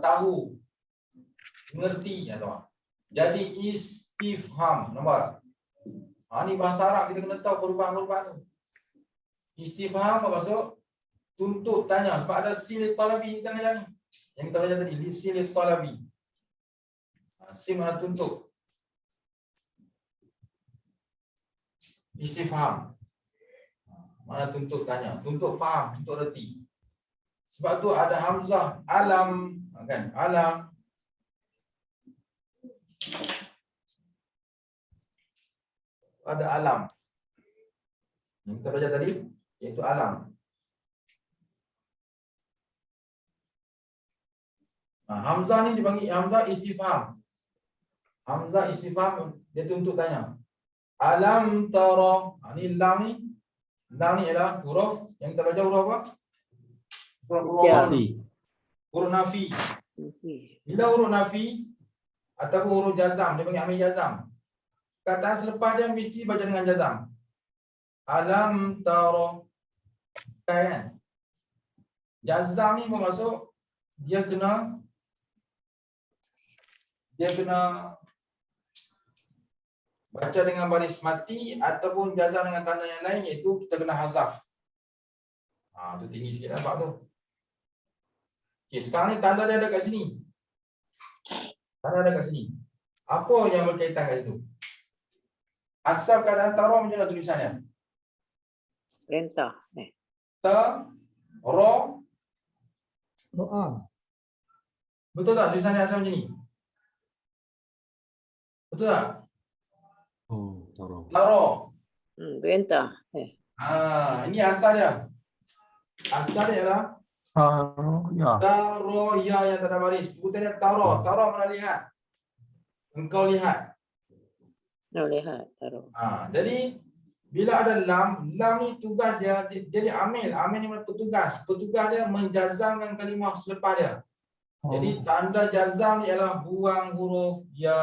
tahu, mengerti atau. Jadi istifham nampak. Ni bahasa Arab kita kena tahu perubahan-perubahan tu. Istifham maksud tuntut tanya sebab ada sil talabi kita tengah ni. Yang kita belajar tadi sil talabi. Sim mana tuntut. Istifham. Mana tuntut tanya, tuntut faham, tuntut reti. Sebab tu ada hamzah alam kan, alam. Ada alam. Yang kita belajar tadi iaitu alam. Hamzah ni dipanggil hamzah istifham. Hamzah istifham dia tuntut tanya. Alam tara. Ni lam ni. Lam ni ialah huruf yang kita baca huruf apa? Huruf nafi. Huruf nafi. Bila huruf nafi ataupun huruf jazam, dia panggil amil jazam. Kataan selepas dia mesti baca dengan jazam. Alam tara. Kan? Jazam ni bermaksud dia kena baca dengan baris mati ataupun jazam dengan tanda yang lain, iaitu kita kena hazaf. Tu tinggi sikit nampak tu. Okey, sekarang ni tanda dia ada kat sini. Tanda ada kat sini. Apa yang berkaitan kat situ? Asal keadaan tara macam mana tulisannya? Perintah. Doa. Betul tak tulisannya asal macam ni? Betul tak? Tara. Perintah. Ini asal dia. Asal dia adalah taro ya yang tak ada baris. Sebutannya taro. Taro mana lihat? Engkau lihat. Lihat taro. Jadi bila ada lam, lam ni tugas dia jadi amil. Amil ni petugas. Petugas dia menjazamkan kalimah selepas dia. Jadi tanda jazam ni ialah buang huruf ya.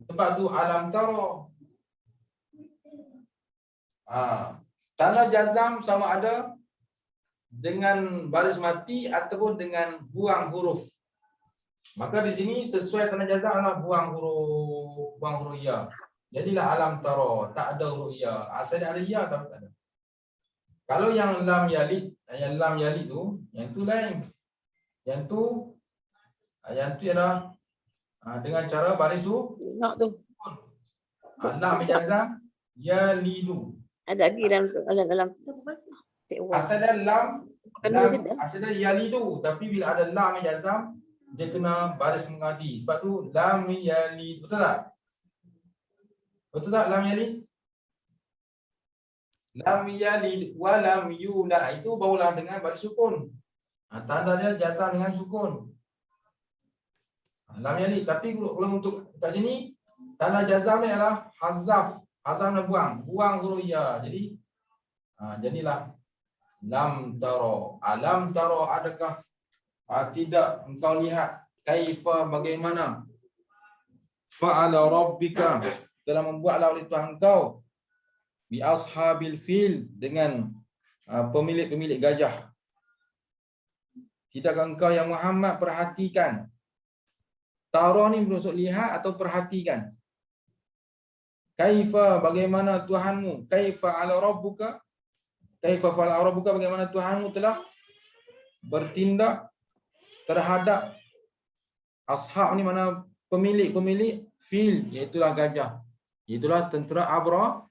Sebab tu alam taro. Tanda jazam sama ada dengan baris mati ataupun dengan buang huruf. Maka di sini sesuai tanda jazam adalah buang huruf ya. Jadilah alam taro, tak ada huruf ya. Asalnya ada ya tapi tak ada. Kalau yang lam yalid tu, yang tu lain. Yang tu ialah dengan cara baris tu. Nak tu. Lam jazam yalidu. Ada lagi dalam asalnya lam asalnya yalidu, tapi bila ada lam jazam dia kena baris mengadi. Sebab tu lam yalid. Betul tak? Betul tak lam yalid? Lam yalid wa lam yulad. Itu barulah dengan baris sukun. Tanda dia jazam dengan sukun. Lam yalid. Tapi kalau untuk kat sini tanda jazam ni adalah hazaf. Hazaf nak buang huruf ya. Jadi jadilah lam taro. Alam taro, adakah tidak engkau lihat kaifa bagaimana fa'ala rabbika telah membuatlah oleh Tuhan engkau bi ashabil fil dengan pemilik-pemilik gajah. Tidakkah engkau yang Muhammad perhatikan? Taro ni bermaksud lihat atau perhatikan. Kaifa bagaimana Tuhanmu? Kaifa ala rabbuka? Kaifa fa'ala rabbuka, bagaimana Tuhanmu telah bertindak terhadap ashab ni, mana pemilik fil, iaitu gajah. Itulah tentera Abraha,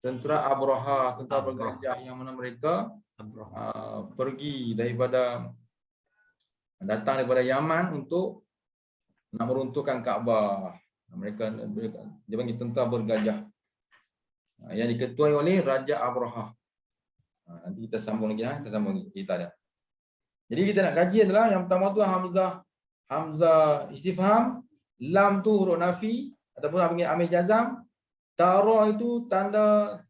tentera bergajah yang mana mereka pergi datang daripada Yaman untuk nak meruntuhkan Kaabah. Mereka dia panggil tentera bergajah. Yang diketuai oleh Raja Abraha. Nanti kita sambung lagi, kita sambung cerita dia. Jadi kita nak kaji adalah yang pertama tu hamzah istifham, lam tu huruf nafi ataupun panggil amil jazam, tara itu tanda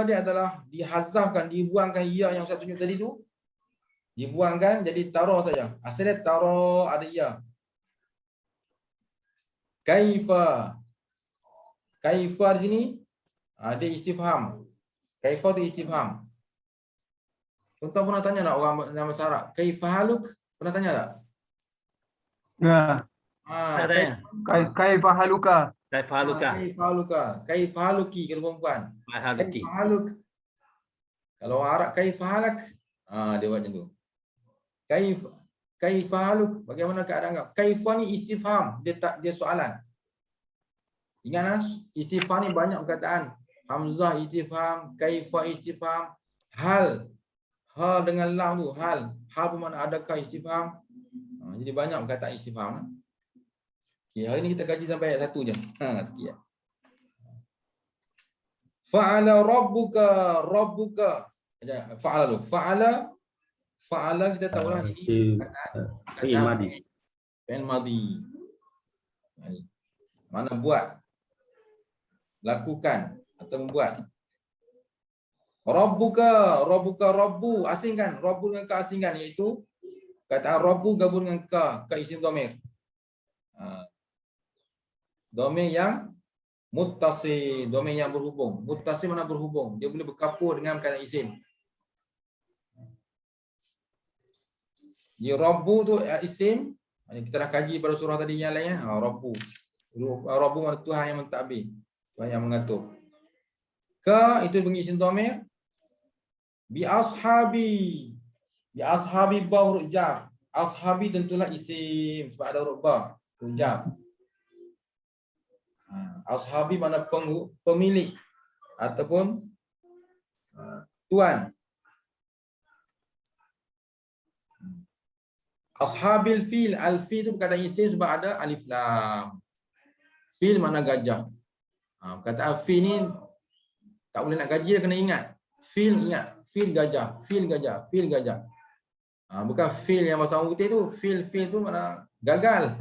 dia adalah dihazafkan, dibuangkan ya yang saya tunjuk tadi tu. Dibuangkan jadi tara saja. Asalnya tara ada ya. Kaifa di sini dia istifham. Kaifa tu istifham. Tuan pernah tanya tak orang dalam bahasa Arab? Kaifahaluk? Pernah tanya tak? Ya. Nak tanya. Kaifa haluka? Kaifaluka. Kaifahaluka. Kaifahaluki kalau perempuan. Haluki. Kaifahaluk. Kalau orang Arab kaifahalak. Dia buat macam tu. Kaifahaluk. Bagaimana keadaan kau? Kaifa ni istifham. Dia soalan. Ingatlah, istifham ni banyak perkataan. Hamzah istifham, kaifa istifham, hal. Hal dengan lam tu, hal. Hal bermakna adakah istifham. Jadi banyak perkataan istifham. Okay, hari ni kita kaji sampai ayat 1 je. Sikit. Fa'ala rabbuka. Fa'ala tu. Fa'ala kita tahu lah ni Fi'il madi. Fi'il madi. Mana buat, lakukan atau membuat. Rabbuka, rabbu, asingkan. Rabbu dengan ka asingkan, iaitu kataan rabbu gabung dengan ka isim dhamir. Dhamir yang muttasil, dhamir yang berhubung. Muttasil mana berhubung? Dia boleh berkapur dengan kataan isim. Jadi rabbu tu isim, kita dah kaji pada surah tadi yang lain. Rabbu. Rabbu mana Tuhan yang mentadbir, Tuhan yang mengatur. Ka itu bunyi isim dhamir. Bi ashabi ba huruf jar. Ashabi tentulah isim sebab ada huruf ba, huruf jar. Ashabi mana pemilik ataupun tuan. Ashabil fil, al-fil itu perkataan isim sebab ada alif lam. Fil mana gajah. Perkataan fil ni tak boleh nak kaji, kena ingat. Fil ingat. Fil gajah. Fil gajah. Fil gajah. Bukan fil yang bahasa orang putih tu. Fil tu mana gagal.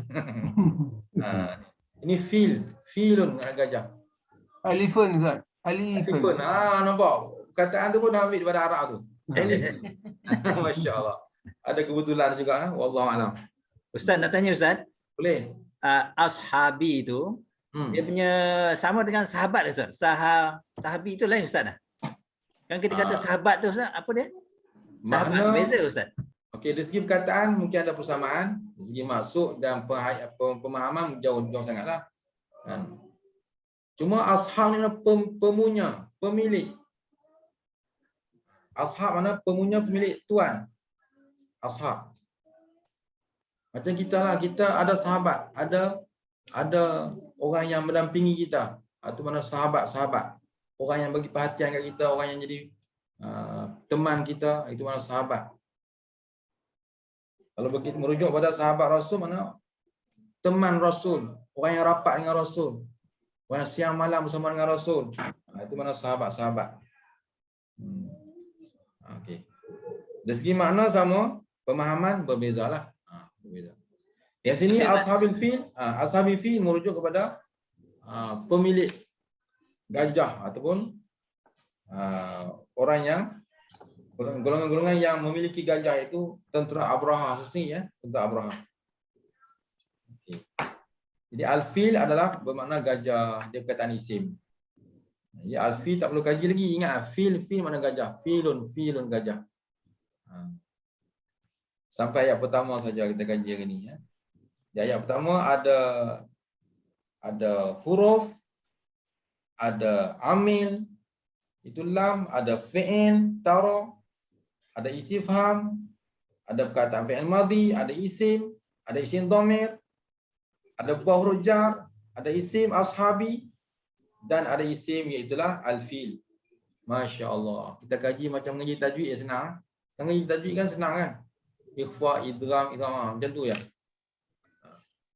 Ini fil. Filun mana gajah. Elephant Ustaz. Elephant. Nampak. Perkataan tu pun dah ambil daripada Arab tu. Elephant. Masya Allah. Ada kebetulan juga. Wallahu a'lam. Ustaz nak tanya Ustaz. Boleh. Ashabi tu dia punya sama dengan sahabat Ustaz. Sahabi tu lain Ustaz dah. Kan kita kata sahabat tu Ustaz, apa dia? Sahabat beza Ustaz. Okey, dari segi perkataan mungkin ada persamaan, dari segi maksud dan pemahaman jauh sangatlah. Kan? Cuma ashab ni pemunya, pemilik. Ashab mana pemunya, pemilik, tuan. Ashab. Macam kita lah, kita ada sahabat, ada orang yang mendampingi kita. Itu mana sahabat-sahabat. Orang yang bagi perhatian kat kita, orang yang jadi teman kita, itu mana sahabat. Kalau begitu merujuk pada sahabat Rasul, mana teman Rasul, orang yang rapat dengan Rasul, orang yang siang malam bersama dengan Rasul. Itu mana sahabat-sahabat. Okey. Dari segi makna sama, pemahaman berbezalah. Berbeza. Yang sini ashabil fil merujuk kepada pemilik gajah ataupun orang yang golongan-golongan yang memiliki gajah, itu tentera Abraha khususnya ya, tentera Abraha. Okay. Jadi al-fil adalah bermakna gajah, dia perkataan isim. Ya, al-fil tak perlu kaji lagi, ingat fil mana gajah, filun gajah. Sampai ayat pertama saja kita kaji hari ni ya. Di ayat pertama ada huruf, ada amil, itu lam, ada fi'il, tara, ada istifham, ada perkataan fi'il madhi, ada isim dhamir, ada ba huruf jar, ada isim ashabi, dan ada isim iaitulah al-fil. Masya Allah. Kita kaji macam ngaji tajwid ya senang. Ngaji tajwid kan senang kan? Ikhfa, idgham, macam tu ya.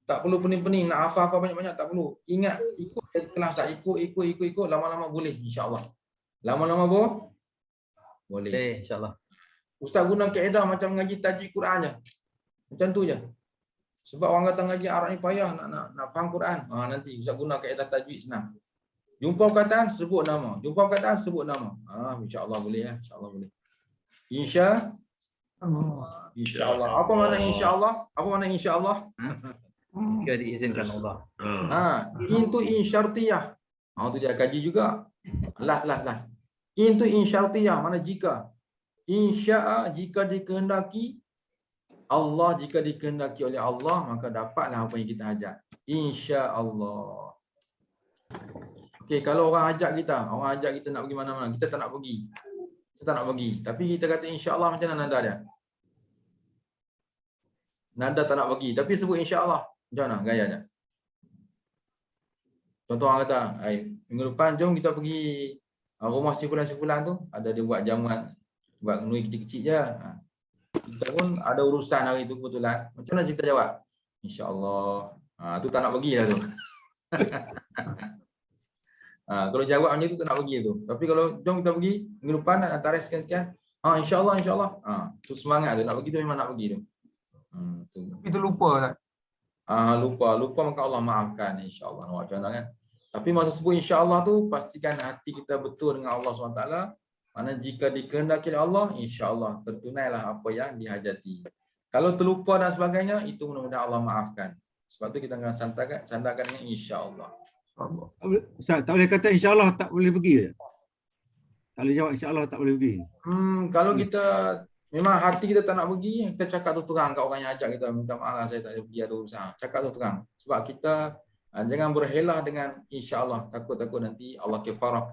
Tak perlu pening-pening nak hafal banyak-banyak, tak perlu. Ingat, ikut kelas tak, ikut lama-lama boleh insya-Allah. Lama-lama boleh. Insya-Allah. Ustaz guna kaedah macam ngaji tajwid Quran je. Macam tu je. Sebab orang kata ngaji Arab ni payah nak faham Quran. Nanti Ustaz guna kaedah tajwid senang. Jumpa perkataan sebut nama. Insya-Allah boleh ya. Insya-Allah boleh. Insya-Allah. Apa makna insya-Allah? Jika diizinkan Allah. Into in syartiyah. Itu dia kaji juga. Last. Into in syartiyah mana jika. insya'a jika dikehendaki Allah, jika dikehendaki oleh Allah maka dapatlah apa yang kita hajat. Insya-Allah. Okey, kalau orang ajak kita nak pergi mana-mana, kita tak nak pergi. Kita tak nak pergi. Tapi kita kata insya-Allah, macam mana nada dia? Nada tak nak pergi, tapi sebut insya-Allah. Macam mana gaya dia? Contoh orang kata, minggu depan jom kita pergi rumah sebulan tu, ada dia buat jamuan, buat nui kecil-kecil je. Kita pun ada urusan hari tu kebetulan. Macam mana kita jawab? Insya-Allah. Tu tak nak pergi lah tu. Kalau jawab macam tu tak nak pergi tu. Tapi kalau jom kita pergi minggu depan nak tarikh sekian-sekian. Insya-Allah, insya-Allah. Tu semangat tu, nak pergi tu memang nak pergi tu. Itu lupa kan? Lupa maka Allah maafkan, insya-Allah. Nampak macam mana kan? Tapi masa sebut insya-Allah tu pastikan hati kita betul dengan Allah SWT. Mana jika dikehendaki oleh Allah, insya-Allah tertunailah apa yang dihajati. Kalau terlupa dan sebagainya, itu mudah-mudahan Allah maafkan. Sebab tu kita akan sandarkan dengan insya-Allah. Ustaz, tak boleh kata insya-Allah tak boleh pergi ke? Tak boleh jawab insya-Allah tak boleh pergi. Kalau kita memang hati kita tak nak pergi, kita cakap tu terang kat orang yang ajak kita, minta maaf lah saya tak boleh pergi, ada urusan. Cakap tu terang. Sebab kita jangan berhelah dengan insya-Allah, takut-takut nanti Allah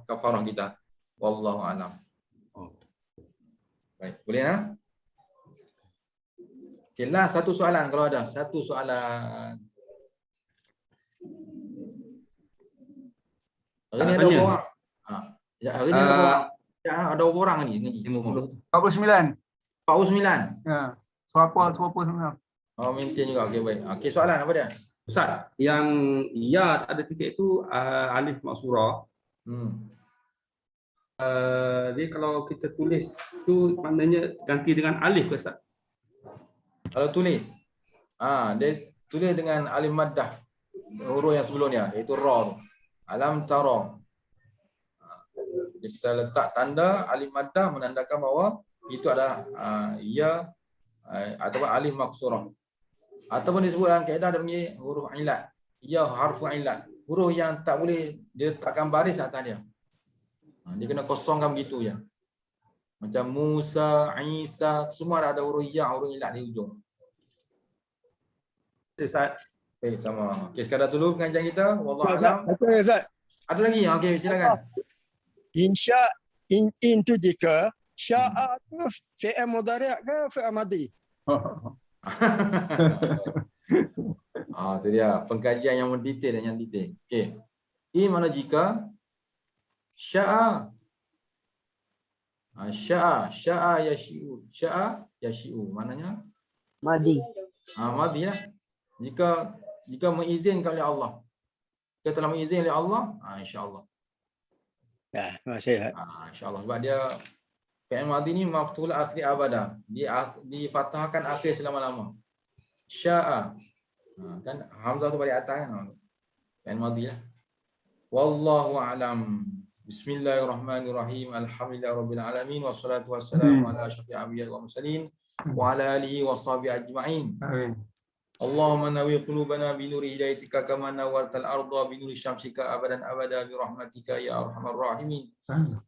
kafarah kita. Wallahu a'lam. Baik, boleh tak? Okay, last satu soalan kalau ada. Satu soalan. Hari ni ada orang. Hari ni ada orang. Ada orang ni ngaji. 49. 49. Ya. Suapa semua. Maintain juga. Okey, baik. Okey, soalan apa dia? Ustaz, yang ya tak ada titik tu alif maksurah. Dia kalau kita tulis tu maknanya ganti dengan alif ke Ustaz? Kalau tulis, dia tulis dengan alif maddah, huruf yang sebelumnya, iaitu ra tu. Alam tara. Kita letak tanda alif maddah menandakan bahawa itu adalah ya ataupun alif maksurah. Ataupun disebut dalam kaedah dia panggil huruf ilat. Ya harfu ilat. Huruf yang tak boleh diletakkan baris atas dia. Dia kena kosongkan begitu je. Macam Musa, Isa, semua ada huruf ya, huruf ilat di ujung. Ustaz. Baik, sama. Okey, sekadar dulu pengajian kita. Wallahu a'lam. Ada lagi? Okey, silakan. Insya in tu jika sya'a tu fi'il mudhari' ke fi'il madhi? Tu dia pengkajian yang mendetail dan yang detail. Okey. In mana jika sya'a. Sya'a yashi'u. Sya'a yashi'u. Maknanya Madhi. Madhi lah. Jika mengizinkan oleh Allah. Kita telah mengizinkan oleh Allah, insya-Allah. Ya, masih. Insya-Allah. Sebab dia fi'il madhi ni maftuhul akhir abada. Difathahkan akhir selama-lama. Sya'a. Kan hamzah tu balik atas kan. Fi'il madhi lah. Wallahu a'lam. Bismillahirrahmanirrahim. Alhamdulillahirabbil alamin wassalatu wassalamu ala asyrafil anbiya'i wal mursalin wa ala alihi washabihi ajma'in. Amin. Allahumma nawwir qulubana bi nuri hidayatika kama nawwartal arda bi nuri syamsika abadan abada bi rahmatika ya arhamar rahimin.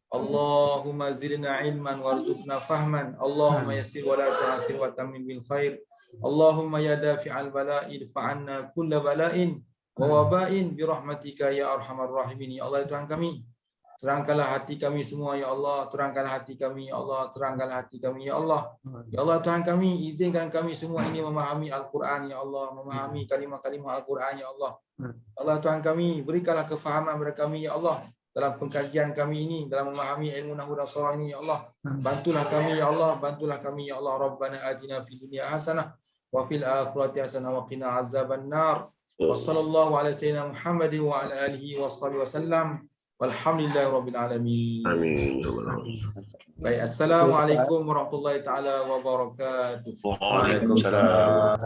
Allahumma zidna ilman warzuqna fahman. Allahumma yassir wa la tu'assir wa tammim bil khair. Allahumma ya dafi'al bala'i fa'anna kulla bala'in wa waba'in bi rahmatika ya arhamar rahimin. Ya Allah Tuhan kami, terangkanlah hati kami semua ya Allah, terangkanlah hati kami ya Allah, terangkanlah hati kami ya Allah. Ya Allah Tuhan kami, izinkan kami semua ini memahami Al-Quran ya Allah, memahami kalimah-kalimah Al-Quran ya Allah. Allah Tuhan kami, berikanlah kefahaman kepada kami ya Allah dalam pengkajian kami ini, dalam memahami ilmu nahwu dan sarah ini ya Allah. Bantulah kami ya Allah, bantulah kami ya Allah. Rabbana atina fid dunya hasanah wa fil akhirati hasanah wa qina azaban nar. Wa sallallahu ala sayyidina Muhammadin wa ala alihi washabihi wasallam. Walhamdulillahirabbil alamin. Amin. Baik, assalamualaikum warahmatullahi taala wabarakatuh. Waalaikumsalam.